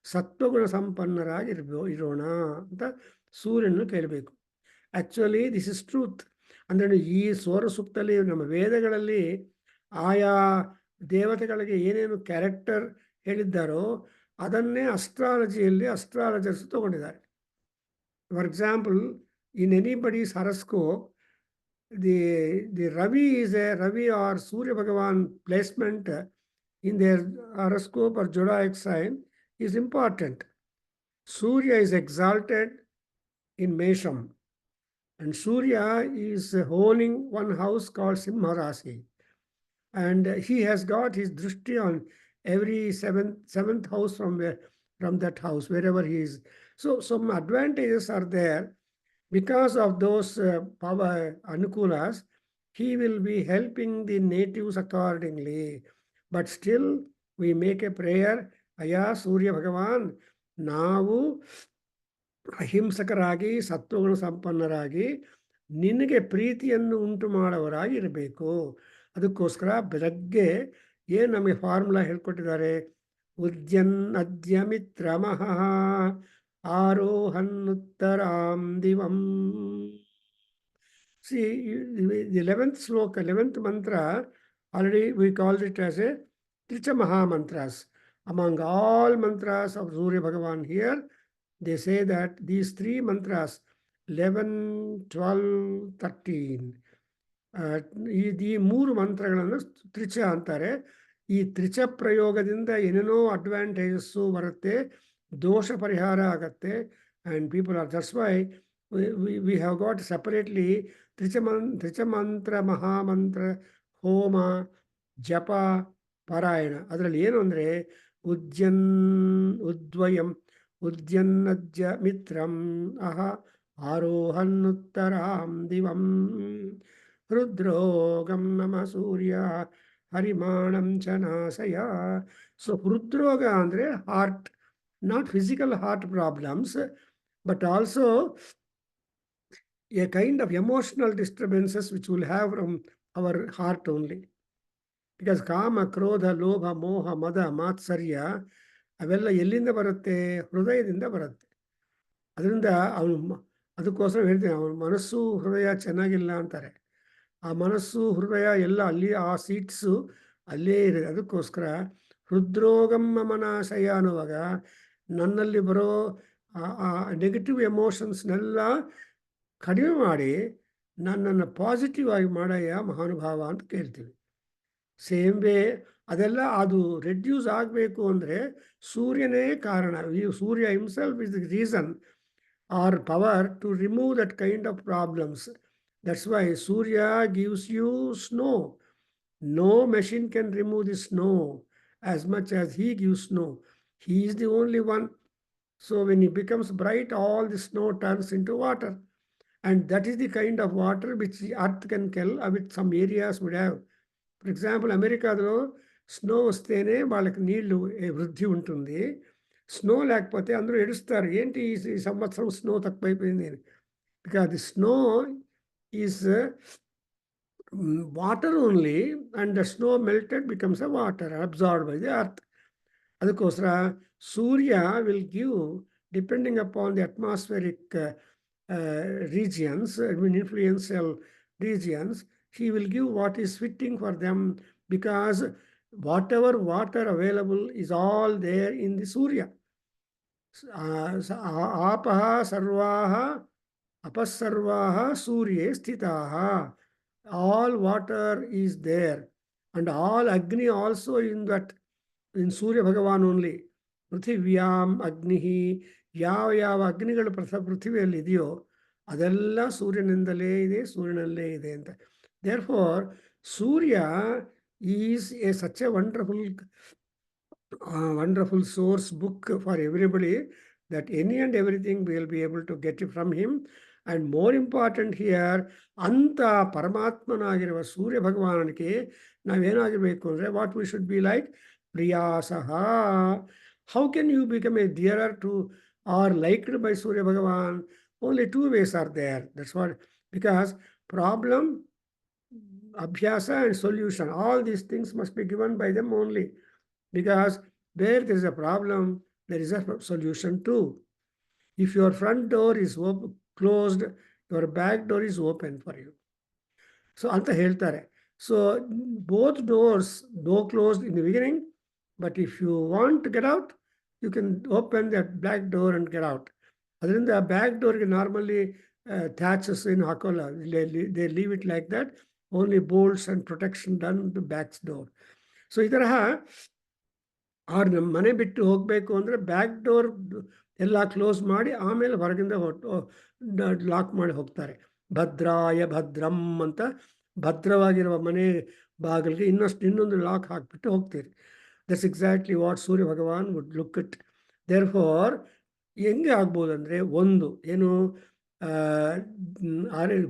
ಸತ್ವಗುಣ ಸಂಪನ್ನರಾಗಿ ಇರೋಣ ಅಂತ ಸೂರ್ಯನನ್ನು ಕೇಳಬೇಕು. Actually this is truth. ಅಂದ್ರೆ ಈ ಸೌರ ಸೂಕ್ತದಲ್ಲಿ, ನಮ್ಮ ವೇದಗಳಲ್ಲಿ ಆಯಾ ದೇವತೆಗಳಿಗೆ ಏನೇನು ಕ್ಯಾರೆಕ್ಟರ್ ಹೇಳಿದ್ದಾರೋ ಅದನ್ನೇ ಅಸ್ಟ್ರಾಲಜಿಯಲ್ಲಿ ಅಸ್ಟ್ರಾಲಜರ್ಸ್ ತಗೊಂಡಿದ್ದಾರೆ. For example, in anybody's horoscope, the Ravi is a Ravi or Surya Bhagavan placement in their horoscope or zodiac sign is important. Surya is exalted in Mesham, and Surya is owning one house called Simha Rasi, and he has got his drishti on every seventh house from that house, wherever he is. So some advantages are there. Because of those power anukulas, he will be helping the natives accordingly. But still, we make a prayer, Aya Surya Bhagavan, ನಾವು ಅಹಿಂಸಕರಾಗಿ ಸತ್ವಗುಣ ಸಂಪನ್ನರಾಗಿ ನಿನಗೆ ಪ್ರೀತಿಯನ್ನು ಉಂಟು ಮಾಡುವವರಾಗಿ ಇರಬೇಕು. ಅದಕ್ಕೋಸ್ಕರ ಬೆಳಗ್ಗೆ ಏನು ನಮಗೆ ಫಾರ್ಮುಲಾ ಹೇಳ್ಕೊಟ್ಟಿದ್ದಾರೆ, Udayan ಅದ್ಯ ಮಿತ್ರಮಃ ಆರೋಹನ್ನುತ್ತರಾಂ ದಿವಂ. See, the 11th sloka, 11th mantra, already we called it as a Tricha Maha mantras. Among all mantras of Surya Bhagavan here, they say that these three mantras, 11, 12, 13, ಈ ಮೂರು ಮಂತ್ರಗಳನ್ನು ತ್ರಿಚ ಅಂತಾರೆ. ಈ ತ್ರಿಚ ಪ್ರಯೋಗದಿಂದ ಏನೇನೋ ಅಡ್ವಾಂಟೇಜಸ್ಸು ಬರುತ್ತೆ, ದೋಷ ಪರಿಹಾರ ಆಗತ್ತೆ. And people are, that's why we have got separately ತ್ರಿಚಮಂತ್ರ, ಮಹಾಮಂತ್ರ, ಹೋಮ, ಜಪ, ಪಾರಾಯಣ. ಅದರಲ್ಲಿ ಏನು ಅಂದರೆ ಉದ್ವಯಂ ಉದ್ಯನ್ನಜ್ಜ ಮಿತ್ರಂ ಅಹ ಆರೋಹನ್ನುತ್ತರಾಂ ದಿವಂ ಹೃದ್ರೋಗಂ ನಮ ಸೂರ್ಯ ಹರಿಮಾಣಂ ಚ ನಾಶಯ. ಸೊ ಹೃದ್ರೋಗ ಅಂದರೆ heart, not physical heart problems, but also a kind of emotional disturbances which will have from our heart only. Because kama, krodha, lobha, moha, mada, ಮಾತ್ಸರ್ಯ ಅವೆಲ್ಲ ಎಲ್ಲಿಂದ ಬರುತ್ತೆ? ಹೃದಯದಿಂದ ಬರುತ್ತೆ. ಅದರಿಂದ ಅದಕ್ಕೋಸ್ಕರ ಹೇಳ್ತೀನಿ, ಅವನ ಮನಸ್ಸು ಹೃದಯ ಚೆನ್ನಾಗಿಲ್ಲ ಅಂತಾರೆ. ಆ ಮನಸ್ಸು ಹೃದಯ ಎಲ್ಲ ಅಲ್ಲಿ, ಆ ಸೀಟ್ಸು ಅಲ್ಲೇ ಇದೆ. ಅದಕ್ಕೋಸ್ಕರ ಹೃದ್ರೋಗಂ ಮನಾಶಯ ಅನ್ನುವಾಗ ನನ್ನಲ್ಲಿ ಬರೋ ಆ ನೆಗೆಟಿವ್ ಎಮೋಷನ್ಸ್ನೆಲ್ಲ ಕಡಿಮೆ ಮಾಡಿ ನನ್ನನ್ನು ಪಾಸಿಟಿವ್ ಆಗಿ ಮಾಡಯ್ಯ ಮಹಾನುಭಾವ ಅಂತ ಕೇಳ್ತೀವಿ. ಸೇಮ್ ವೇ ಅದೆಲ್ಲ ಅದು ರೆಡ್ಯೂಸ್ ಆಗಬೇಕು ಅಂದರೆ ಸೂರ್ಯನೇ ಕಾರಣ. ಈ Surya himself is the reason are power to remove that kind of problems. That's why Surya gives you snow. No machine can remove the snow as much as he gives snow. He is the only one. So when he becomes bright, all the snow turns into water. And that is the kind of water which the earth can kill, which some areas would have. For example, America, snow వస్తేనే వాళ్ళకి నీళ్లు వృద్ధి ఉంటుంది. Snow లేకపోతే అందరూ ఏడుస్తారు. ఏంటి ఈ సంవత్సరం స్నో తక్కువైపోయింది అని. Because the snow is water only, and the snow melted becomes a water absorbed by the earth. ಅದಕ್ಕೋಸ್ಕರ ಸೂರ್ಯ will give, depending upon the atmospheric regions, I mean influential regions, he will give what is fitting for them, because whatever water available is all there in the Surya. आपः सर्वाः अपस्सर्वाः सूर्ये स्थिताः. All water is there, and all Agni also in that, in Surya Bhagavan only. ಪೃಥಿವ್ಯಾಂ ಅಗ್ನಿ, ಯಾವ ಯಾವ ಅಗ್ನಿಗಳು ಪೃಥ್ವಿಯಲ್ಲಿ ಇದೆಯೋ ಅದೆಲ್ಲ ಸೂರ್ಯನಿಂದಲೇ ಇದೆ, ಸೂರ್ಯನಲ್ಲೇ ಇದೆ ಅಂತ. Therefore Surya is a such a wonderful source book for everybody, that any and everything will be able to get from him. And more important here, ಅಂತ ಪರಮಾತ್ಮನಾಗಿರುವ ಸೂರ್ಯ ಭಗವಾನನಿಗೆ ನಾವೇನಾಗಿರಬೇಕು ಅಂದರೆ, what we should be like ಪ್ರಿಯಾಸಹ. How can you become a dearer to are liked by Surya Bhagavan? Only two ways are there. That's what, because problem, ಅಭ್ಯಾಸ and solution, all these things must be given by them only. Because where there is a problem, there is a solution too. If your front door is closed, your back door is open for you. So ಅಂತ ಹೇಳ್ತಾರೆ. So both doors, though closed in the beginning, but if you want to get out, you can open that back door and get out. ಅದರಿಂದ ಆ back ಡೋರ್ಗೆ normally ಥ್ಯಾಚಸ್ ಏನು ಹಾಕೋಲ್ಲ, they leave it like that, only bolts and protection done to back door. So ಈ ತರಹ ಅವ್ರು ನಮ್ಮ ಮನೆ ಬಿಟ್ಟು ಹೋಗಬೇಕು ಅಂದರೆ ಬ್ಯಾಕ್ ಡೋರ್ ಎಲ್ಲ ಕ್ಲೋಸ್ ಮಾಡಿ ಆಮೇಲೆ ಹೊರಗಿಂದ ಲಾಕ್ ಮಾಡಿ ಹೋಗ್ತಾರೆ. ಭದ್ರಾಯ ಭದ್ರಂ ಅಂತ, ಭದ್ರವಾಗಿರುವ ಮನೆ ಬಾಗಿಲಿಗೆ ಇನ್ನೊಂದು ಲಾಕ್ ಹಾಕಿಬಿಟ್ಟು ಹೋಗ್ತೀರಿ. That's exactly what Surya Bhagwan would look it. Therefore ಹೆಂಗೆ ಆಗ್ಬೋದು ಅಂದರೆ, ಒಂದು ಏನು,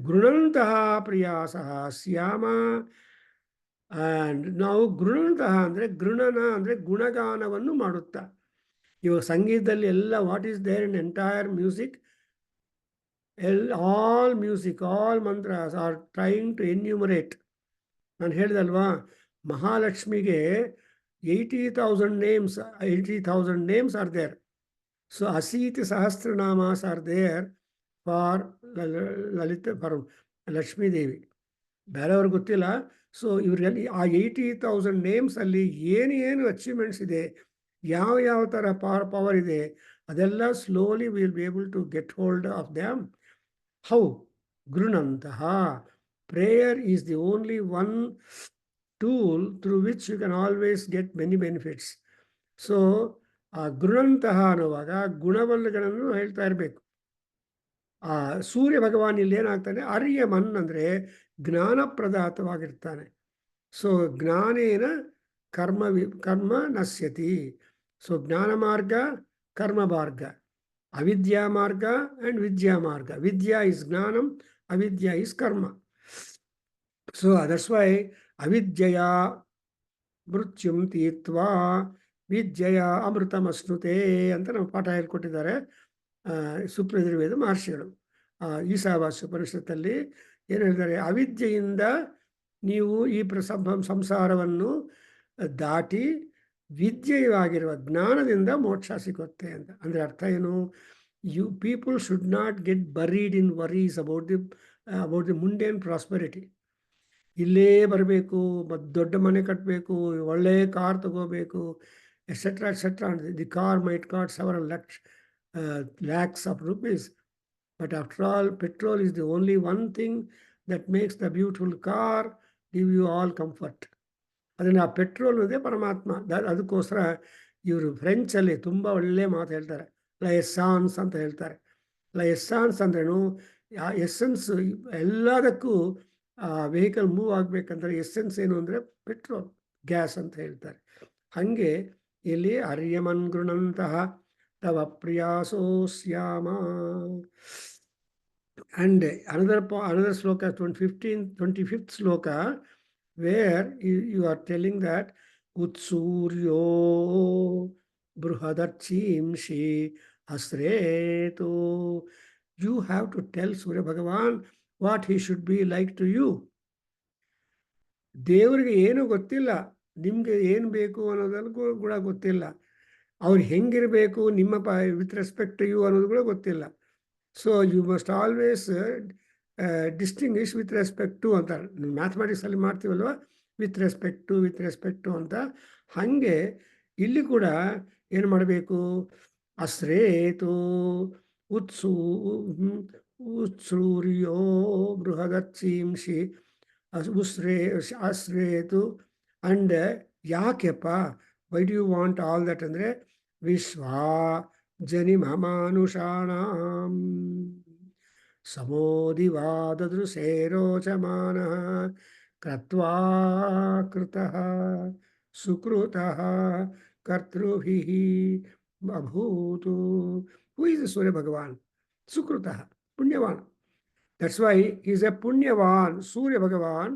ಗೃಣಂತಹ ಪ್ರಿಯಾಸಃ ಸ್ಯಾಮ. ಆ್ಯಂಡ್ ನಾವು ಗೃಣಂತಹ ಅಂದರೆ, ಗೃಣನ ಅಂದರೆ ಗುಣಗಾನವನ್ನು ಮಾಡುತ್ತಾ. ಇವಾಗ ಸಂಗೀತದಲ್ಲಿ ಎಲ್ಲ what is there in entire music, all music, all mantras are trying to enumerate. ನಾನು ಹೇಳಿದಲ್ವಾ, ಮಹಾಲಕ್ಷ್ಮಿಗೆ 80,000 names are there. So ಅಸೀತಿ ಸಹಸ್ರನಾಮಾಸ್ are there for Lalita, for Lakshmi Devi. ಬೇರೆಯವ್ರಿಗೆ ಗೊತ್ತಿಲ್ಲ. ಸೊ ಇವರಲ್ಲಿ ಆ 80,000 ನೇಮ್ಸಲ್ಲಿ ಏನು ಅಚೀವ್ಮೆಂಟ್ಸ್ ಇದೆ, ಯಾವ ಥರ ಪವರ್ ಇದೆ, ಅದೆಲ್ಲ slowly will be able to get hold of them. How? ಗೃಣಂತಹ. Prayer is the only one tool through which you can always get many benefits. So ಆ ಗೃಣಂತಹ ಅನ್ನುವಾಗ ಗುಣವಲ್ಲಗಳನ್ನು ಹೇಳ್ತಾ ಇರಬೇಕು. ಆ ಸೂರ್ಯ ಭಗವಾನ್ ಇಲ್ಲಿ ಏನಾಗ್ತಾನೆ, ಅರ್ಯಮನ್ ಅಂದರೆ ಜ್ಞಾನಪ್ರದಾತವಾಗಿರ್ತಾನೆ. ಸೊ ಜ್ಞಾನೇನ ಕರ್ಮ ನಶ್ಯತಿ. ಸೊ ಜ್ಞಾನ ಮಾರ್ಗ, ಕರ್ಮ ಮಾರ್ಗ, ಅವಿದ್ಯಾ ಮಾರ್ಗ ಆ್ಯಂಡ್ ವಿದ್ಯಾ ಮಾರ್ಗ. ವಿದ್ಯಾ ಇಸ್ ಜ್ಞಾನಂ, ಅವಿದ್ಯಾ ಇಸ್ ಕರ್ಮ. ಸೊ ದಟ್ಸ್ ವೈ ಅವಿದ್ಯೆಯ ಮೃತ್ಯುಂ ತೀರ್ತ್ವಾ ವಿದ್ಯೆಯ ಅಮೃತಮಶ್ನುತೆ ಅಂತ ನಾವು ಪಾಠ ಹೇಳ್ಕೊಟ್ಟಿದ್ದಾರೆ ಸುಪ್ರತಿರ್ವೇದ ಮಹರ್ಷಿಗಳು. ಈಶಾವಾಸ್ಯ ಉಪನಿಷತ್ತಲ್ಲಿ ಏನು ಹೇಳಿದ್ದಾರೆ, ಅವಿದ್ಯೆಯಿಂದ ನೀವು ಈ ಸಂಸಾರವನ್ನು ದಾಟಿ ವಿದ್ಯೆಯಾಗಿರುವ ಜ್ಞಾನದಿಂದ ಮೋಕ್ಷ ಸಿಗುತ್ತೆ ಅಂತ. ಅಂದರೆ ಅರ್ಥ ಏನು, people should not get buried in worries about the mundane prosperity. ಇಲ್ಲೇ ಬರಬೇಕು, ಮತ್ತು ದೊಡ್ಡ ಮನೆ ಕಟ್ಟಬೇಕು, ಒಳ್ಳೆಯ ಕಾರ್ ತಗೋಬೇಕು, etcetera etcetera. The car might cost several lakhs of rupees, but after all, petrol is the only one thing that makes the beautiful car give you all comfort. ಅದನ್ನು ಆ ಪೆಟ್ರೋಲ್ ಅನ್ನೋದೇ ಪರಮಾತ್ಮ. ಅದಕ್ಕೋಸ್ಕರ ಇವರು ಫ್ರೆಂಚಲ್ಲಿ ತುಂಬ ಒಳ್ಳೆಯ ಮಾತು ಹೇಳ್ತಾರೆ, ಲ ಎಸ್ಸಾನ್ಸ್ ಅಂತ ಹೇಳ್ತಾರೆ. ಲ ಎಸ್ಸಾನ್ಸ್ ಅಂದ್ರೇನು, ಆ ಎಸ್ಸೆನ್ಸ್ ಎಲ್ಲದಕ್ಕೂ ವೆಹಿಕಲ್ ಮೂವ್ ಆಗಬೇಕಂದ್ರೆ ಎಸ್ಸೆನ್ಸ್ ಏನು ಅಂದರೆ ಪೆಟ್ರೋಲ್, ಗ್ಯಾಸ್ ಅಂತ ಹೇಳ್ತಾರೆ. ಹಾಗೆ ಇಲ್ಲಿ ಅರ್ಯಮನ್ ಗೃಣಂತಹ ತವ ಪ್ರಿಯಾಸೋ ಸ್ಯಾಮ. And another sloka, 25th sloka, where you are telling that उत्सूर्यो बृहदर्चींषि अस्रेतो. You have to tell Surya Bhagavan what he should be like to you. ದೇವರಿಗೆ ಏನು ಗೊತ್ತಿಲ್ಲ, ನಿಮ್ಗೆ ಏನು ಬೇಕು ಅನ್ನೋದಕ್ಕೂ ಕೂಡ ಗೊತ್ತಿಲ್ಲ. ಅವ್ರು ಹೆಂಗಿರಬೇಕು ನಿಮ್ಮ ವಿತ್ ರೆಸ್ಪೆಕ್ಟ್ ಟು ಯು ಅನ್ನೋದು ಕೂಡ ಗೊತ್ತಿಲ್ಲ. So you must always distinguish with respect to ಅಂತ. ಮ್ಯಾಥಮೆಟಿಕ್ಸಲ್ಲಿ ಮಾಡ್ತೀವಲ್ವ, ವಿತ್ ರೆಸ್ಪೆಕ್ಟ್ ಟು ಅಂತ. ಹಾಗೆ ಇಲ್ಲಿ ಕೂಡ ಏನು ಮಾಡಬೇಕು? ಅಸ್ರೇತು ಉತ್ಸೂರ್ಯೋ ಬೃಹದರ್ಚೀಂಷಿ ಆಶ್ರಯತು. ಅಂಡ್ ಯಾಕೆಪ್ಪ, why do you want all that ಅಂದರೆ ವಿಶ್ವಾ ಜನಿಮಮಾನುಷಾಣಾಂ ಸಮೋದಿವಾದದೃಶೇ ರೋಚಮಾನಃ ಕೃತ್ವಾ ಕೃತಃ ಸುಕೃತಃ ಕರ್ತೃಭಿಃ ಅಭೂತು. Who is Surya Bhagavan? ಸುಕೃತಃ, ಪುಣ್ಯವಾನ್. That's why he is a Punyavan, Surya Bhagavan.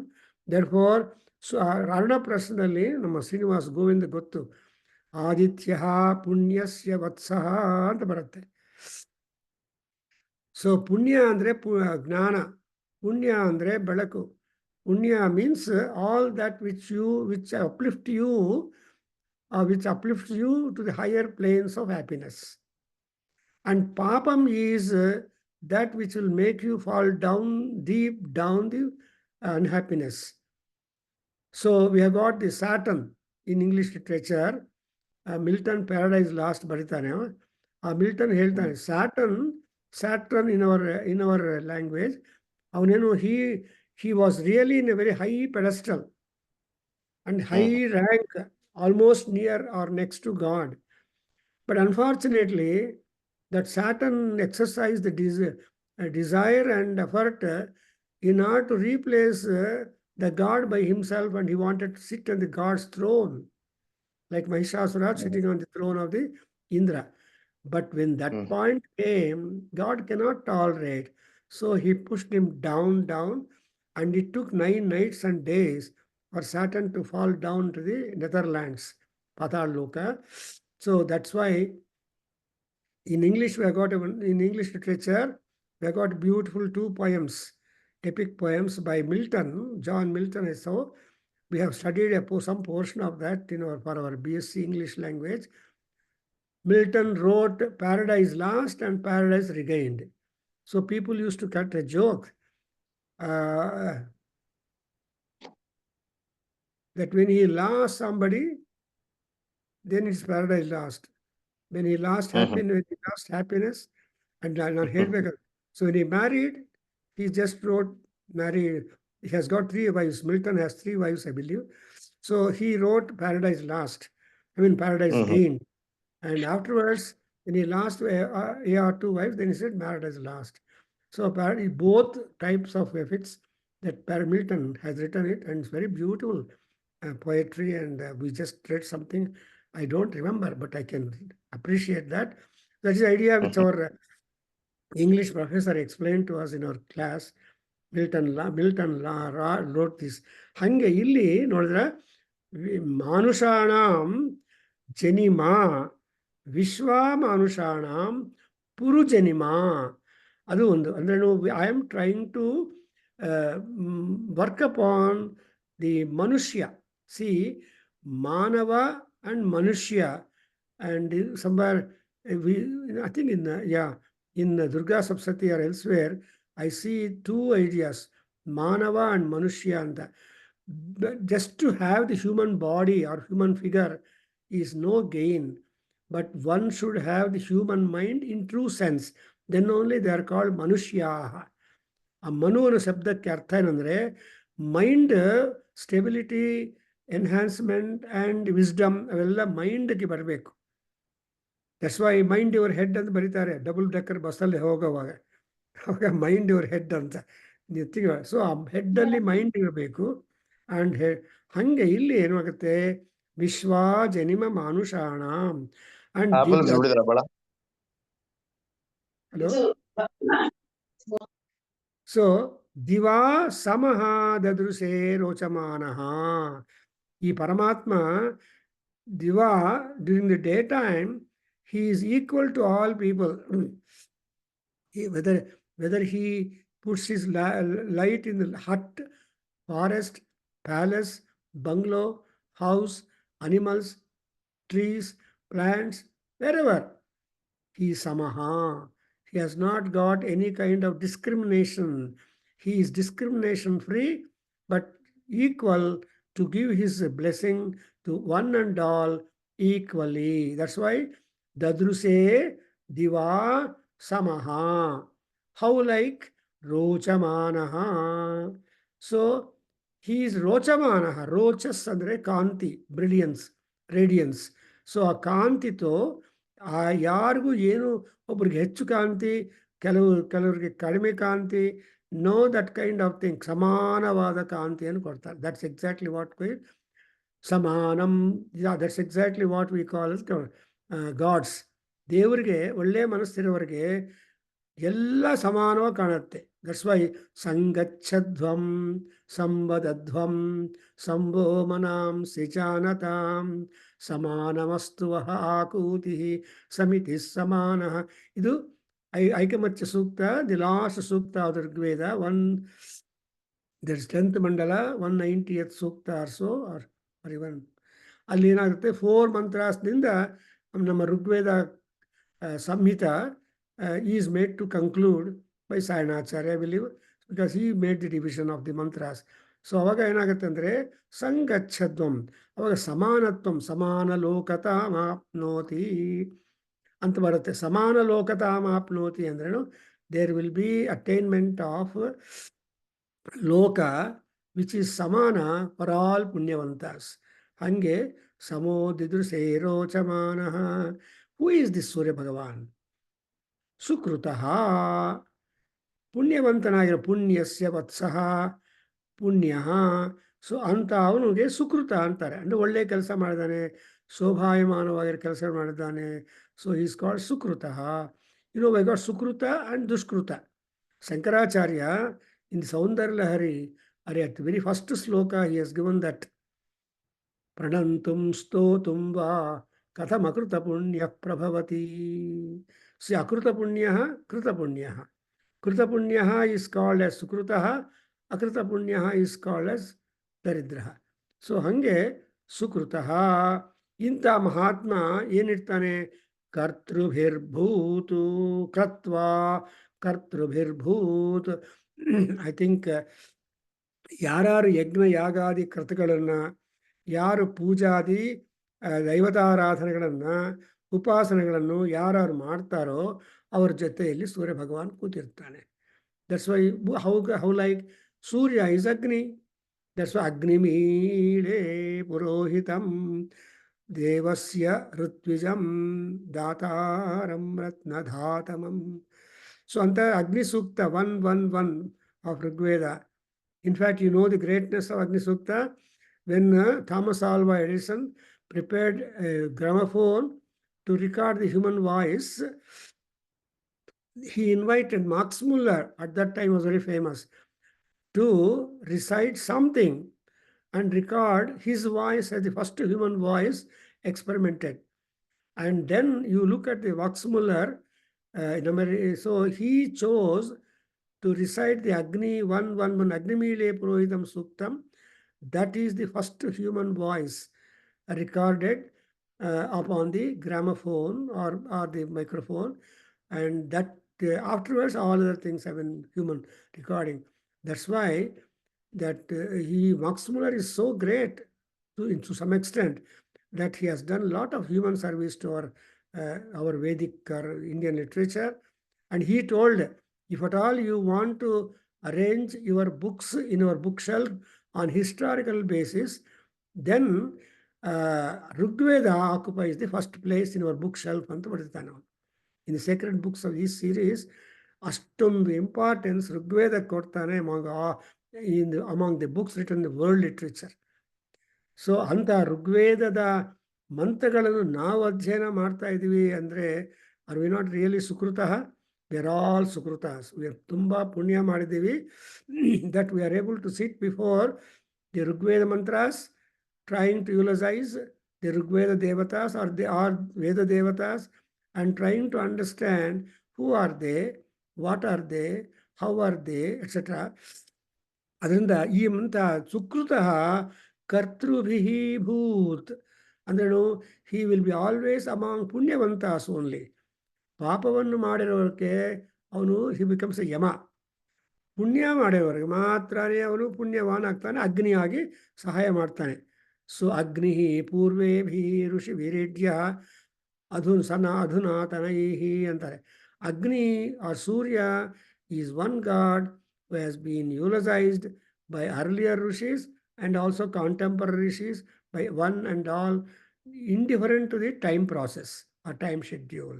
Therefore, ಅರ್ಣಪ್ರಸ್ಥದಲ್ಲಿ ನಮ್ಮ ಶ್ರೀನಿವಾಸ್ ಗೋವಿಂದ ಗೊತ್ತು, ಆದಿತ್ಯ ಪುಣ್ಯಸ್ಯ ವತ್ಸಃ ಅಂತ ಬರುತ್ತೆ. ಸೊ ಪುಣ್ಯ ಅಂದರೆ ಜ್ಞಾನ, ಪುಣ್ಯ ಅಂದರೆ ಬೆಳಕು. ಪುಣ್ಯ means all that which uplift you to the higher planes of happiness. And papam is that which will make you fall down, deep down the unhappiness. So we have got the Saturn in English literature. Milton Paradise Lost ಬರೀತಾನೆ. Milton ಹೇಳ್ತಾನೆ, Saturn in our language, ಅವನೇನು he was really in a very high pedestal and high rank, almost near or next to God. But unfortunately, that Saturn exercised the desire and effort in order to replace the God by himself, and he wanted to sit on the God's throne, like Mahishasura sitting on the throne of the Indra. But when that point came, God cannot tolerate, so he pushed him down, and it took 9 nights and days for Saturn to fall down to the Netherlands, Patal Loka. So that's why in English in English literature, we have got beautiful 2 poems, epic poems by Milton, John Milton. So we have studied some portion of that for our BSc English language. Milton wrote Paradise Lost and Paradise Regained. So people used to cut a joke that when he lost somebody, then it's Paradise Lost. When he lost happiness, and not ಹೇಳ್ಬೇಕು. So when he married, he just wrote married. He has got 3 wives. Milton has 3 wives, I believe. So he wrote Paradise Lost. Paradise Gained. And afterwards, when he lost or 2 wives, then he said Paradise Lost. So both types of epiths that Milton has written it, and it's very beautiful poetry. And we just read something. I don't remember, but I can appreciate that. That is the idea which our English professor explained to us in our class. Milton wrote this. ಹಂಗೆ ಇಲ್ಲಿ ನೋಡಿದ್ರೆ ಮಾನುಷಾಣಾಂ ಜನಿಮಾ ವಿಶ್ವಾ ಮಾನುಷಾಣಾಂ ಪುರುಜನಿಮಾ, ಅದು ಒಂದು. ಅಂದರೆ I am trying to work upon the ಮನುಷ್ಯ. See ಮಾನವ and Manushya, and somewhere I think in Durga Saptati or elsewhere, I see 2 ideas, Manava and Manushya. And just to have the human body or human figure is no gain, but one should have the human mind in true sense. Then only they are called Manushyaha. A Manu ಅನ್ನೋ ಶಬ್ದಕ್ಕೆ ಅರ್ಥ ಏನಂದ್ರೆ mind stability, enhancement and wisdom ಅವೆಲ್ಲ ಮೈಂಡ್ಗೆ ಬರಬೇಕು. That's why mind your head ಅಂತ ಬರೀತಾರೆ double decker ಬಸ್ಸಲ್ಲಿ ಹೋಗೋವಾಗ, ಅವಾಗ ಮೈಂಡ್ ಯುವರ್ ಹೆಡ್ ಅಂತ. ಸೊ ಆ ಹೆಡ್ಡಲ್ಲಿ ಮೈಂಡ್ ಇರಬೇಕು. ಆ್ಯಂಡ್ ಹಾಗೆ ಇಲ್ಲಿ ಏನಾಗುತ್ತೆ, ವಿಶ್ವಾ ಜನಿಮ ಮಾನುಷಾಣ. ಆ್ಯಂಡ್ ಹಲೋ, ಸೊ ದಿವಾ ಸಮಃ ದದೃಶೇ ರೋಚಮಾನಃ. ಈ ಪರಮಾತ್ಮ ದಿವಾ during the day time he is equal to all people. Whether he puts his light in the hut, forest, palace, bungalow, house, animals, trees, plants, wherever, he is samaha. He has not got any kind of discrimination. He is discrimination free, but equal to give his blessing to one and all equally. That's why dadruse diva samaha. How like rochamanaha. So he is rochamanaha. Rochas andre kanti, brilliance, radiance. So ಆ ಕಾಂತಿతో ಆ ಯಾರಿಗೂ ಏನು ಒಬ್ರಿಗೆ ಹೆಚ್ಚು ಕಾಂತಿ, ಕೆಲವರಿಗೆ ಕಡಿಮೆ ಕಾಂತಿ, no that kind of thing, ಸಮಾನವಾದ ಕಾಂತಿಯನ್ನು ಕೊಡ್ತಾರೆ. ದಟ್ಸ್ ಎಕ್ಸಾಕ್ಟ್ಲಿ ವಾಟ್ ಸಮಾನಂ, that's exactly what we call gods. ದೇವರಿಗೆ ಒಳ್ಳೆಯ ಮನಸ್ಸಿರೋವರಿಗೆ ಎಲ್ಲ ಸಮಾನವಾಗಿ ಕಾಣುತ್ತೆ. ದಟ್ಸ್ ವೈ ಸಂಗಚ್ಛಧ್ವಂ ಸಂವದಧ್ವಂ ಸಂಭೋ ಮನಾಂಸಿ ಜಾನತಾಂ ಸಮಾನಮಸ್ತು ವಹ ಆಕೂತಿ ಸಮಿತಿ ಸಮಾನ. ಇದು ಐಕಮತ್ಯ ಸೂಕ್ತ, ದಿ ಲಾಸ್ಟ್ ಸೂಕ್ತ ಆಫ್ ಋಗ್ವೇದ. ದಟ್ಸ್ 10th ಮಂಡಲ 190th ಸೂಕ್ತ ಆರ್ಸೋ ಆರ್ ಇವನ್. ಅಲ್ಲಿ ಏನಾಗುತ್ತೆ, 4 ಮಂತ್ರಾಸ್ನಿಂದ ನಮ್ಮ ಋಗ್ವೇದ ಸಂಹಿತ is made to conclude by Sayanacharya, I believe, because he made the division of the mantras. So ಅವಾಗ ಏನಾಗುತ್ತೆ ಅಂದರೆ ಸಂಗಚ್ಛಧ್ವಂ, ಅವಾಗ ಸಮಾನತ್ವಂ, ಸಮಾನ ಲೋಕತಾಮಾಪ್ನೋತಿ ಅಂತ ಬರುತ್ತೆ. ಸಮಾನ ಲೋಕತಾಮಾಪ್ನೋತಿ ಅಂದ್ರೇನು, there will be attainment of ಲೋಕ ವಿಚ್ ಈಸ್ ಸಮಾನ ಫಾರ್ ಆಲ್ ಪುಣ್ಯವಂತಾಸ್. ಹಾಗೆ ಸಮೋ ದಿದೃಶೇ ರೋಚಮಾನಃ. ಹೂ ಈಸ್ ದಿಸ್ ಸೂರ್ಯ ಭಗವಾನ್? ಸುಕೃತಃ, ಪುಣ್ಯವಂತನಾಗಿರೋ, ಪುಣ್ಯಸ್ಯ ವತ್ಸಃ ಪುಣ್ಯ. ಸೊ ಅಂತ ಅವನಿಗೆ ಸುಕೃತ ಅಂತಾರೆ. ಅಂದರೆ ಒಳ್ಳೆಯ ಕೆಲಸ ಮಾಡಿದ್ದಾನೆ, ಶೋಭಾಯಮಾನವಾಗಿರೋ ಕೆಲಸ ಮಾಡಿದ್ದಾನೆ. ಸೊ ಈಸ್ ಕಾಲ್ಡ್ ಸುಕೃತಃ. ವೈ ಗಾಟ್ ಸುಕೃತ ಆ್ಯಂಡ್ ದುಷ್ಕೃತ. Shankaracharya in Saundarya Lahari at the very first sloka he has given that pranantum stotum va katham akruta punya prabhavati. See, akruta punya, kruta punya. Kruta punya is called as sukrutaha, akruta punya is called as daridraha. So hange sukrutaha, ಇಂಥ Mahatma ಏನಿರ್ತಾನೆ, ಕರ್ತೃಭಿರ್ಭೂತು ಕೃತ್ವಾ ಕರ್ತೃಭಿರ್ಭೂತ್. I think ಯಾರು ಯಜ್ಞ ಯಾಗಾದಿ ಕೃತಗಳನ್ನು, ಯಾರು ಪೂಜಾದಿ ದೈವತಾರಾಧನೆಗಳನ್ನು, ಉಪಾಸನೆಗಳನ್ನು ಯಾರು ಮಾಡ್ತಾರೋ ಅವ್ರ ಜೊತೆಯಲ್ಲಿ ಸೂರ್ಯ ಭಗವಾನ್ ಕೂತಿರ್ತಾನೆ. That's why how like Surya is Agni. That's why ಅಗ್ನಿಮೀಳೆ ಪುರೋಹಿತಂ ದೇವಸ್ಯ ಋತ್ವಿಜಂ ದಾತಾರಂ ರತ್ನಧಾತಮಂ. ಸೊ ಅಂತ ಅಗ್ನಿ ಸೂಕ್ತ 1:1:1 of Rigveda. In fact, you know the greatness of Agni Sukta. When Thomas Alva Edison prepared a gramophone to record the human voice, he invited Max Muller, at that time was very famous, to recite something and record his voice as the first human voice experimented. And then you look at the Max Muller, so he chose to recite the Agni 1:1:1 Agnimile Purohitam Suktam. That is the first human voice recorded upon the gramophone or the microphone, and that afterwards all other things have been human recording. That's why that Max Muller is so great to some extent that he has done a lot of human service to our Vedic or Indian literature. And he told, if at all you want to arrange your books in your bookshelf on historical basis, then Rigveda occupies the first place in your bookshelf. In the sacred books of this series, ಅಷ್ಟೊಂದು importance Rigveda ಕೊಡ್ತಾನೆ among the books written in the world literature. ಸೊ ಅಂಥ ಋಗ್ವೇದದ ಮಂತ್ರಗಳನ್ನು ನಾವು ಅಧ್ಯಯನ ಮಾಡ್ತಾ ಇದ್ದೀವಿ ಅಂದರೆ, ಆರ್ ವಿ ನಾಟ್ ರಿಯಲಿ ಸುಕೃತಃ? ವಿ ಆರ್ ಆಲ್ ಸುಕೃತಾಸ್. ವಿ ಆರ್ ತುಂಬ ಪುಣ್ಯ ಮಾಡಿದ್ದೀವಿ that we are able to sit before the Rigveda mantras trying to eulogize the Rigveda Devatas or Veda Devatas and trying to understand who are they, what are they, how are they, etc. ಅದರಿಂದ ಈ ಮಂತ್ರ ಸುಕೃತಃ ಕರ್ತೃಭಿಃ ಭೂತ್ ಅಂದ್ರೇನು, he will be always among ಪುಣ್ಯವಂತಾಸ್ only. ಪಾಪವನ್ನು ಮಾಡಿರೋರಿಗೆ ಅವನು ಹಿ ಬಿಕಮ್ಸ್ ಎ ಯಮ. ಪುಣ್ಯ ಮಾಡಿರೋರಿಗೆ ಮಾತ್ರನೇ ಅವನು ಪುಣ್ಯವಾನ್ ಆಗ್ತಾನೆ, ಅಗ್ನಿಯಾಗಿ ಸಹಾಯ ಮಾಡ್ತಾನೆ. ಸೊ ಅಗ್ನಿ ಪೂರ್ವೇಭಿ ಋಷಿ ವೀರ್ಯ ಅಧುನಾತನೈಹಿ ಅಂತಾರೆ. Agni or Surya is one god who has been eulogized by earlier rishis and also contemporary rishis by one and all, indifferent to the time process or time schedule.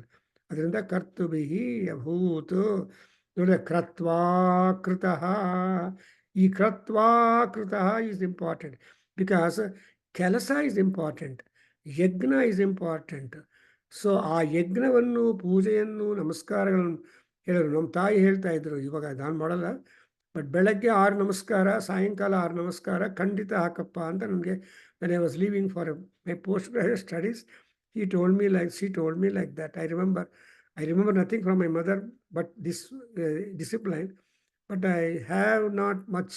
ಅದರಿಂದ ಕರ್ತೃಭಿಃ ಅಭೂತ್. ನೋಡಿ, ಕ್ರತ್ವಾ ಕೃತಃ. ಈ ಕ್ರತ್ವಾ ಕೃತಃ ಈಸ್ ಇಂಪಾರ್ಟೆಂಟ್ ಬಿಕಾಸ್ ಕೆಲಸ is important, ಯಜ್ಞ is important. So ಆ ಯಜ್ಞವನ್ನು, ಪೂಜೆಯನ್ನು, ನಮಸ್ಕಾರಗಳನ್ನು ಹೇಳೋರು. ನಮ್ಮ ತಾಯಿ ಹೇಳ್ತಾ ಇದ್ರು, ಇವಾಗ ನಾನು ಮಾಡಲ್ಲ, ಬಟ್ ಬೆಳಗ್ಗೆ 6 ನಮಸ್ಕಾರ, ಸಾಯಂಕಾಲ 6 ನಮಸ್ಕಾರ ಖಂಡಿತ ಹಾಕಪ್ಪ ಅಂತ ನನಗೆ when I was leaving for my postgraduate studies, she told me like that. I remember nothing from my mother but this discipline, but I have not much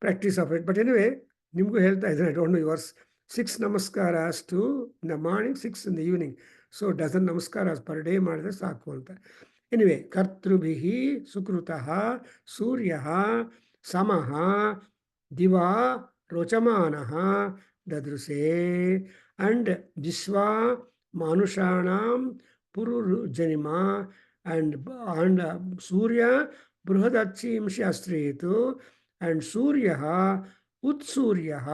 practice of it. But anyway, ನಿಮಗೂ ಹೇಳ್ತಾ ಇದ್ದೀನಿ, I don't know yours. 6 ನಮಸ್ಕಾರಾಸ್ to in the morning, 6 in the evening. So dozen ನಮಸ್ಕಾರಾಸ್ per day ಮಾಡಿದ್ರೆ ಸಾಕು ಅಂತ. Anyway, ಕರ್ತೃಭಿಃ ಸುಕೃತಃ ಸೂರ್ಯಃ ಸಮಃ ದಿವಾ ರೋಚಮಾನಃ ದದೃಶೇ ಅಂಡ್ ವಿಶ್ವಾ ಮಾನುಷಾಣಾಂ ಪುರುಜನಿಮ ಅಂಡ್ ಸೂರ್ಯ ಬೃಹದಚ್ಛೀಂಷಿ ಅಸ್ತ್ರೇತು ಅಂಡ್ ಸೂರ್ಯಃ ಉತ್ಸೂರ್ಯಃ.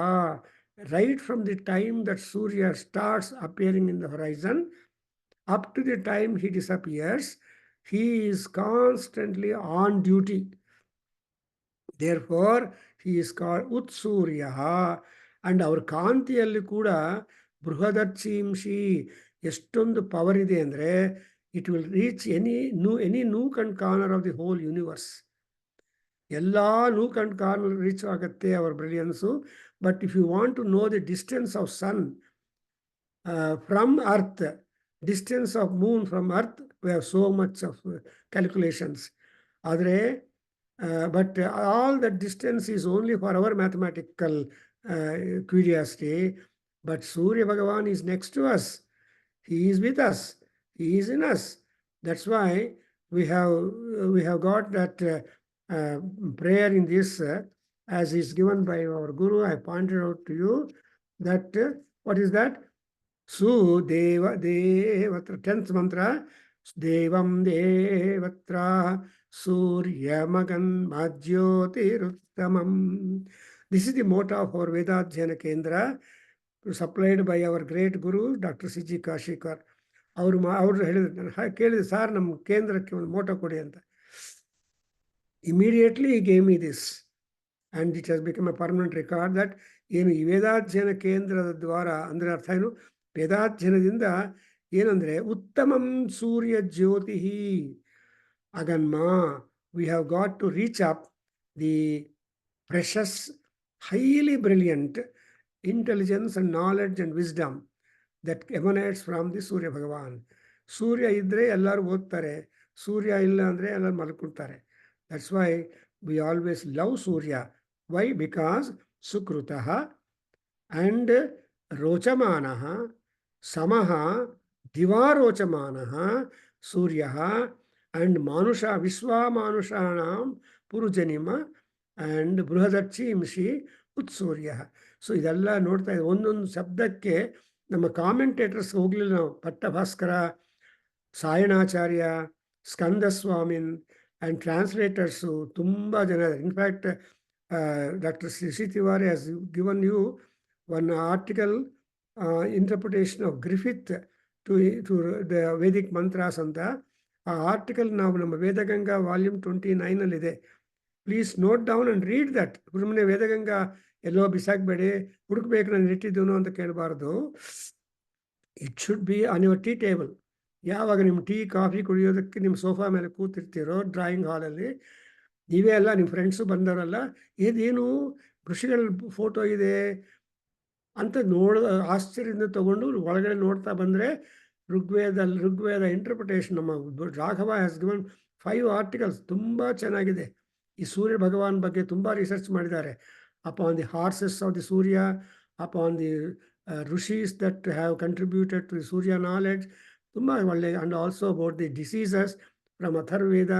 Right from the time that Surya starts appearing in the horizon up to the time he disappears, he is constantly on duty. Therefore, he is called Utsuryaha. And our ಕಾಂತಿಯಲ್ಲಿ ಕೂಡ ಬೃಹದರ್ಶಿಂಶಿ ಎಷ್ಟೊಂದು power ಇದೆ ಅಂದರೆ, it will reach any nook and corner of the whole universe. ಎಲ್ಲ nook and corner reach ಆಗುತ್ತೆ ಅವರ brilliance. But if you want to know the distance of sun from earth, distance of moon from earth, we have so much of calculations. But all that distance is only for our mathematical curiosity. But Surya Bhagavan is next to us. He is with us. He is in us. That's why we have got that prayer in this, as is given by our Guru. I pointed out to you that what is that? Sudeva Devatra, 10th mantra, Devam Devatra Surya Magan Madhyotiruttamam. This is the motto of our Vedadhyana Kendra, supplied by our great Guru, Dr. C.G. Kashikar. ಅವರು ಕೇಳಿದೆ, sir ನಮ್ಮ ಕೇಂದ್ರಕ್ಕೆ ಒಂದು Moto ಕೊಡಿ ಅಂತ. Immediately he gave me this, and it has become a permanent record that ಏನು ಈ ವೇದಾಧ್ಯಯನ ಕೇಂದ್ರದ ದ್ವಾರ ಅಂದರೆ ಅರ್ಥ ಏನು, ವೇದಾಧ್ಯಯನದಿಂದ ಏನಂದರೆ ಉತ್ತಮಂ ಸೂರ್ಯ ಜ್ಯೋತಿ ಅಗನ್ಮ. We have got to reach up the precious, highly brilliant intelligence and knowledge and wisdom that emanates from the Surya Bhagavan. Surya ಇದ್ದರೆ ಎಲ್ಲರೂ ಓದ್ತಾರೆ, ಸೂರ್ಯ ಇಲ್ಲ ಅಂದರೆ ಎಲ್ಲರೂ ಮಲ್ಕೊಳ್ತಾರೆ. That's why we always love Surya. Why? Because ಸುಕೃತಃ and rochamanah samah divarochamanah suryah and manusha vishwa manushanam purujanima and ಬೃಹದರ್ಶಿಂಶಿ ಉತ್ಸೂರ್ಯ. ಸೊ ಇದೆಲ್ಲ ನೋಡ್ತಾ ಇದ್ದೀವಿ. ಒಂದೊಂದು ಶಬ್ದಕ್ಕೆ ನಮ್ಮ ಕಾಮೆಂಟೇಟರ್ಸ್ ಹೋಗಲಿಲ್ಲ ನಾವು. ಪಟ್ಟಭಾಸ್ಕರ, ಸಾಯಣಾಚಾರ್ಯ, ಸ್ಕಂದಸ್ವಾಮಿನ್ ಆ್ಯಂಡ್ ಟ್ರಾನ್ಸ್ಲೇಟರ್ಸು ತುಂಬ ಜನ ಇದ್ದಾರೆ. In fact Dr. Sri Tiwari has given you one article, interpretation of Griffith to the Vedic mantras ಅಂತ. ಆ ಆರ್ಟಿಕಲ್ ನಾವು ನಮ್ಮ ವೇದಗಂಗಾ ವಾಲ್ಯೂಮ್ 29 ಇದೆ. Please note down and read that. ಸುಮ್ಮನೆ ವೇದಗಂಗಾ ಎಲ್ಲೋ ಬಿಸಾಕಬೇಡಿ, ಹುಡುಕ್ಬೇಕು ನಾನು ಇಟ್ಟಿದ್ದೀನೋ ಅಂತ ಕೇಳಬಾರ್ದು. It should be on your tea table. ಯಾವಾಗ ನಿಮ್ಮ ಟೀ ಕಾಫಿ ಕುಡಿಯೋದಕ್ಕೆ ನಿಮ್ಮ ಸೋಫಾ ಮೇಲೆ ಕೂತಿರ್ತೀರೋ ಡ್ರಾಯಿಂಗ್ ಹಾಲಲ್ಲಿ, ನೀವೇ ಅಲ್ಲ, ನಿಮ್ಮ ಫ್ರೆಂಡ್ಸು ಬಂದವರಲ್ಲ, ಇದೇನು ಋಷಿಗಳ ಫೋಟೋ ಇದೆ, ಅಂತ ಆಶ್ಚರ್ಯದಿಂದ ತಗೊಂಡು ಒಳಗಡೆ ನೋಡ್ತಾ ಬಂದರೆ ಋಗ್ವೇದ ಇಂಟರ್ಪ್ರಿಟೇಷನ್ ನಮ್ಮ ರಾಘವ ಹ್ಯಾಸ್ ಗಿವನ್ 5 ಆರ್ಟಿಕಲ್ಸ್ ತುಂಬ ಚೆನ್ನಾಗಿದೆ. ಈ ಸೂರ್ಯ ಭಗವಾನ್ ಬಗ್ಗೆ ತುಂಬ ರಿಸರ್ಚ್ ಮಾಡಿದ್ದಾರೆ. Upon the horses of the Surya, upon the rishis that have contributed to the Surya knowledge, ತುಂಬ ಒಳ್ಳೆ. And also about the diseases from Atharvaveda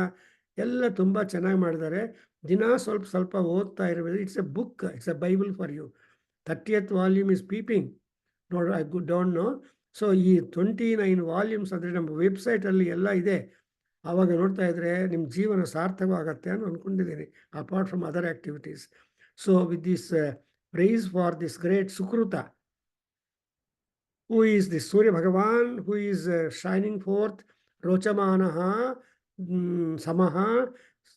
ಎಲ್ಲ ತುಂಬ ಚೆನ್ನಾಗಿ ಮಾಡಿದ್ದಾರೆ. ದಿನ ಸ್ವಲ್ಪ ಸ್ವಲ್ಪ ಓದ್ತಾ ಇರಬೇಕು. It's a book, it's a bible for you. 30th volume is peeping. I don't know. So ಈ 29 ವಾಲ್ಯೂಮ್ಸ್ ಅಂದರೆ ನಮ್ಮ ವೆಬ್ಸೈಟಲ್ಲಿ ಎಲ್ಲ ಇದೆ. ಆವಾಗ ನೋಡ್ತಾ ಇದ್ದರೆ ನಿಮ್ಮ ಜೀವನ ಸಾರ್ಥಕವಾಗತ್ತೆ ಅಂತ ಅಂದ್ಕೊಂಡಿದ್ದೀನಿ, apart from other activities. So with this prize for this great ಸುಕೃತ, who is the Surya Bhagavan, who is shining forth, ರೋಚಮಾನಃ ಸಮಃ,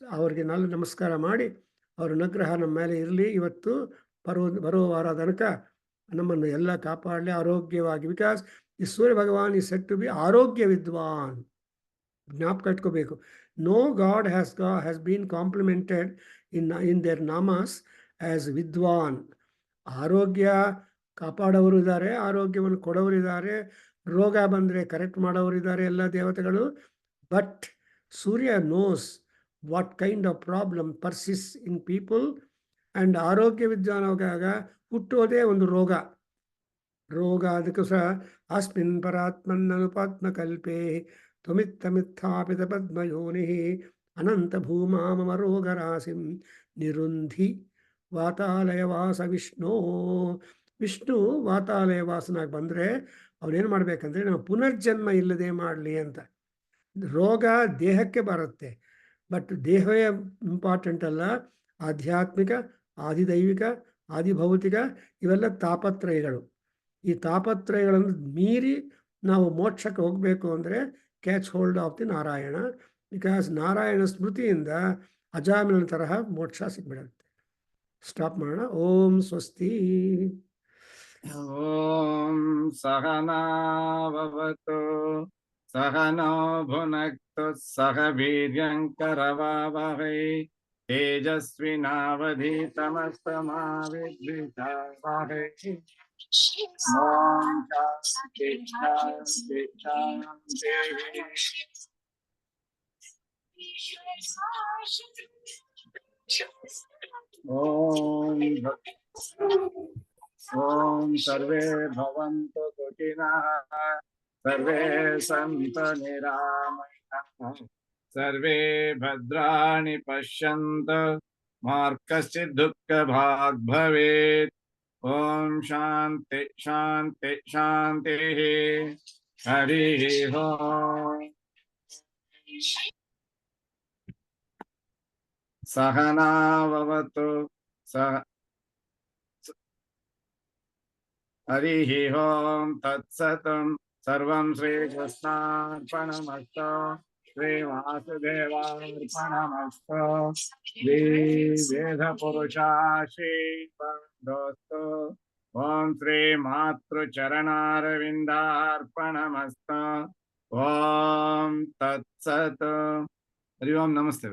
ಅವ್ರಿಗೆ ನಮಸ್ಕಾರ ಮಾಡಿ ಅವ್ರ ಅನುಗ್ರಹ ನಮ್ಮ ಮೇಲೆ ಇರಲಿ. ಇವತ್ತು ಬರೋ ವಾರ ತನಕ ನಮ್ಮನ್ನು ಎಲ್ಲ ಕಾಪಾಡಲಿ ಆರೋಗ್ಯವಾಗಿ. ಬಿಕಾಸ್ ಈ ಸೂರ್ಯ ಭಗವಾನ್ ಈ ಸೆಟ್ ಟು ಬಿ ಆರೋಗ್ಯ ವಿದ್ವಾನ್. ಜ್ಞಾಪಕ ಇಟ್ಕೋಬೇಕು. No god has been complimented in their ನಾಮಾಸ್ ಆ್ಯಸ್ ವಿದ್ವಾನ್. ಆರೋಗ್ಯ ಕಾಪಾಡೋರು ಇದ್ದಾರೆ, ಆರೋಗ್ಯವನ್ನು ಕೊಡೋರು ಇದ್ದಾರೆ, ರೋಗ ಬಂದರೆ ಕರೆಕ್ಟ್ ಮಾಡೋರು ಇದ್ದಾರೆ, ಎಲ್ಲ ದೇವತೆಗಳು. But Surya knows what kind of problem persists in people. And ಆರೋಗ್ಯ ವಿದ್ವಾನಾಗ ಹುಟ್ಟೋದೇ ಒಂದು ರೋಗ. ಅದಕ್ಕೋಸ್ಕರ ಅಸ್ಮಿನ್ ಪರಾತ್ಮನ್ನನುಪಾತ್ಮಕಲ್ಪೇ ತ್ವಮಿತ್ತಮಿತ್ಥಾಪಿತ ಪದ್ಮಯೋನಿ ಅನಂತ ಭೂಮಾ ಮಮ ರೋಗರಾಶಿಂ ನಿರುಂಧಿ ವಾತಾಲಯವಾಸ ವಿಷ್ಣು. ವಿಷ್ಣು ವಾತಾಲಯವಾಸನಾಗಿ ಬಂದರೆ ಅವನೇನು ಮಾಡಬೇಕಂದ್ರೆ ನಾವು ಪುನರ್ಜನ್ಮ ಇಲ್ಲದೆ ಮಾಡಲಿ ಅಂತ. ರೋಗ ದೇಹಕ್ಕೆ ಬರುತ್ತೆ, ಬಟ್ ದೇಹವೇ ಇಂಪಾರ್ಟೆಂಟ್ ಅಲ್ಲ. ಆಧ್ಯಾತ್ಮಿಕ, ಆದಿದೈವಿಕ, ಆದಿಭೌತಿಕ ಇವೆಲ್ಲ ತಾಪತ್ರಯಗಳು. ಈ ತಾಪತ್ರಯಗಳನ್ನು ಮೀರಿ ನಾವು ಮೋಕ್ಷಕ್ಕೆ ಹೋಗಬೇಕು ಅಂದರೆ catch hold of the Narayana. Because Narayana ಸ್ಮೃತಿಯಿಂದ ಅಜಾಮಿಲನ ತರಹ ಮೋಕ್ಷ ಸಿಗ್ಬಿಡುತ್ತೆ. ಸ್ಟಾಪ್ ಮಾಡೋಣ. ಓಂ ಸ್ವಸ್ತಿ. ಓಂ ಸಹನಾವವತು ಸಹನೋ ಭುನಕ್ತು ಸಹ ವೀರ್ಯಂಕರವಾವಹೈ ತೇಜಸ್ವಿನಾವಧೀತಮಸ್ತಮಾ ವಿದ್ವಿಷಾವಹೈ. ಓಂ ಶಾಂತಿ ಶಾಂತಿ ಶಾಂತಿ. ಓಂ ಸರ್ವೇ ಭವಂತು ಸುಖಿನಃ, ಸರ್ವೇ ಸಂತು ನಿರಾಮಯಾಃ, ಸರ್ವೇ ಭದ್ರಾಣಿ ಪಶ್ಯಂತು ಮಾ ಕಶ್ಚಿತ್ ದುಃಖಭಾಗ್ ಭವೇತ್. ಓಂ ಶಾಂತಿ ಶಾಂತಿ ಶಾಂತಿ. ಹರಿ ಓಂ. ಸಹನಾವವತು ಹರಿ ಓಂ ತತ್ಸತ್. ಸರ್ವಂ ಶ್ರೀಕೃಷ್ಣಾರ್ಪಣಮಸ್ತು, ಶ್ರೀವಾಸುದೇವಾರ್ಪಣಮಸ್ತು. ಶ್ರೀ ವೇದ ಪುರುಷ ಶ್ರೀಪಾದೋಸ್ತು. ಓಂ ಶ್ರೀ ಮಾತೃಚರಣಾರವಿಂದಾರ್ಪಣಮಸ್ತು. ಓಂ ತತ್ಸತ್. ಹರಿ ಓಂ. ನಮಸ್ತೆ.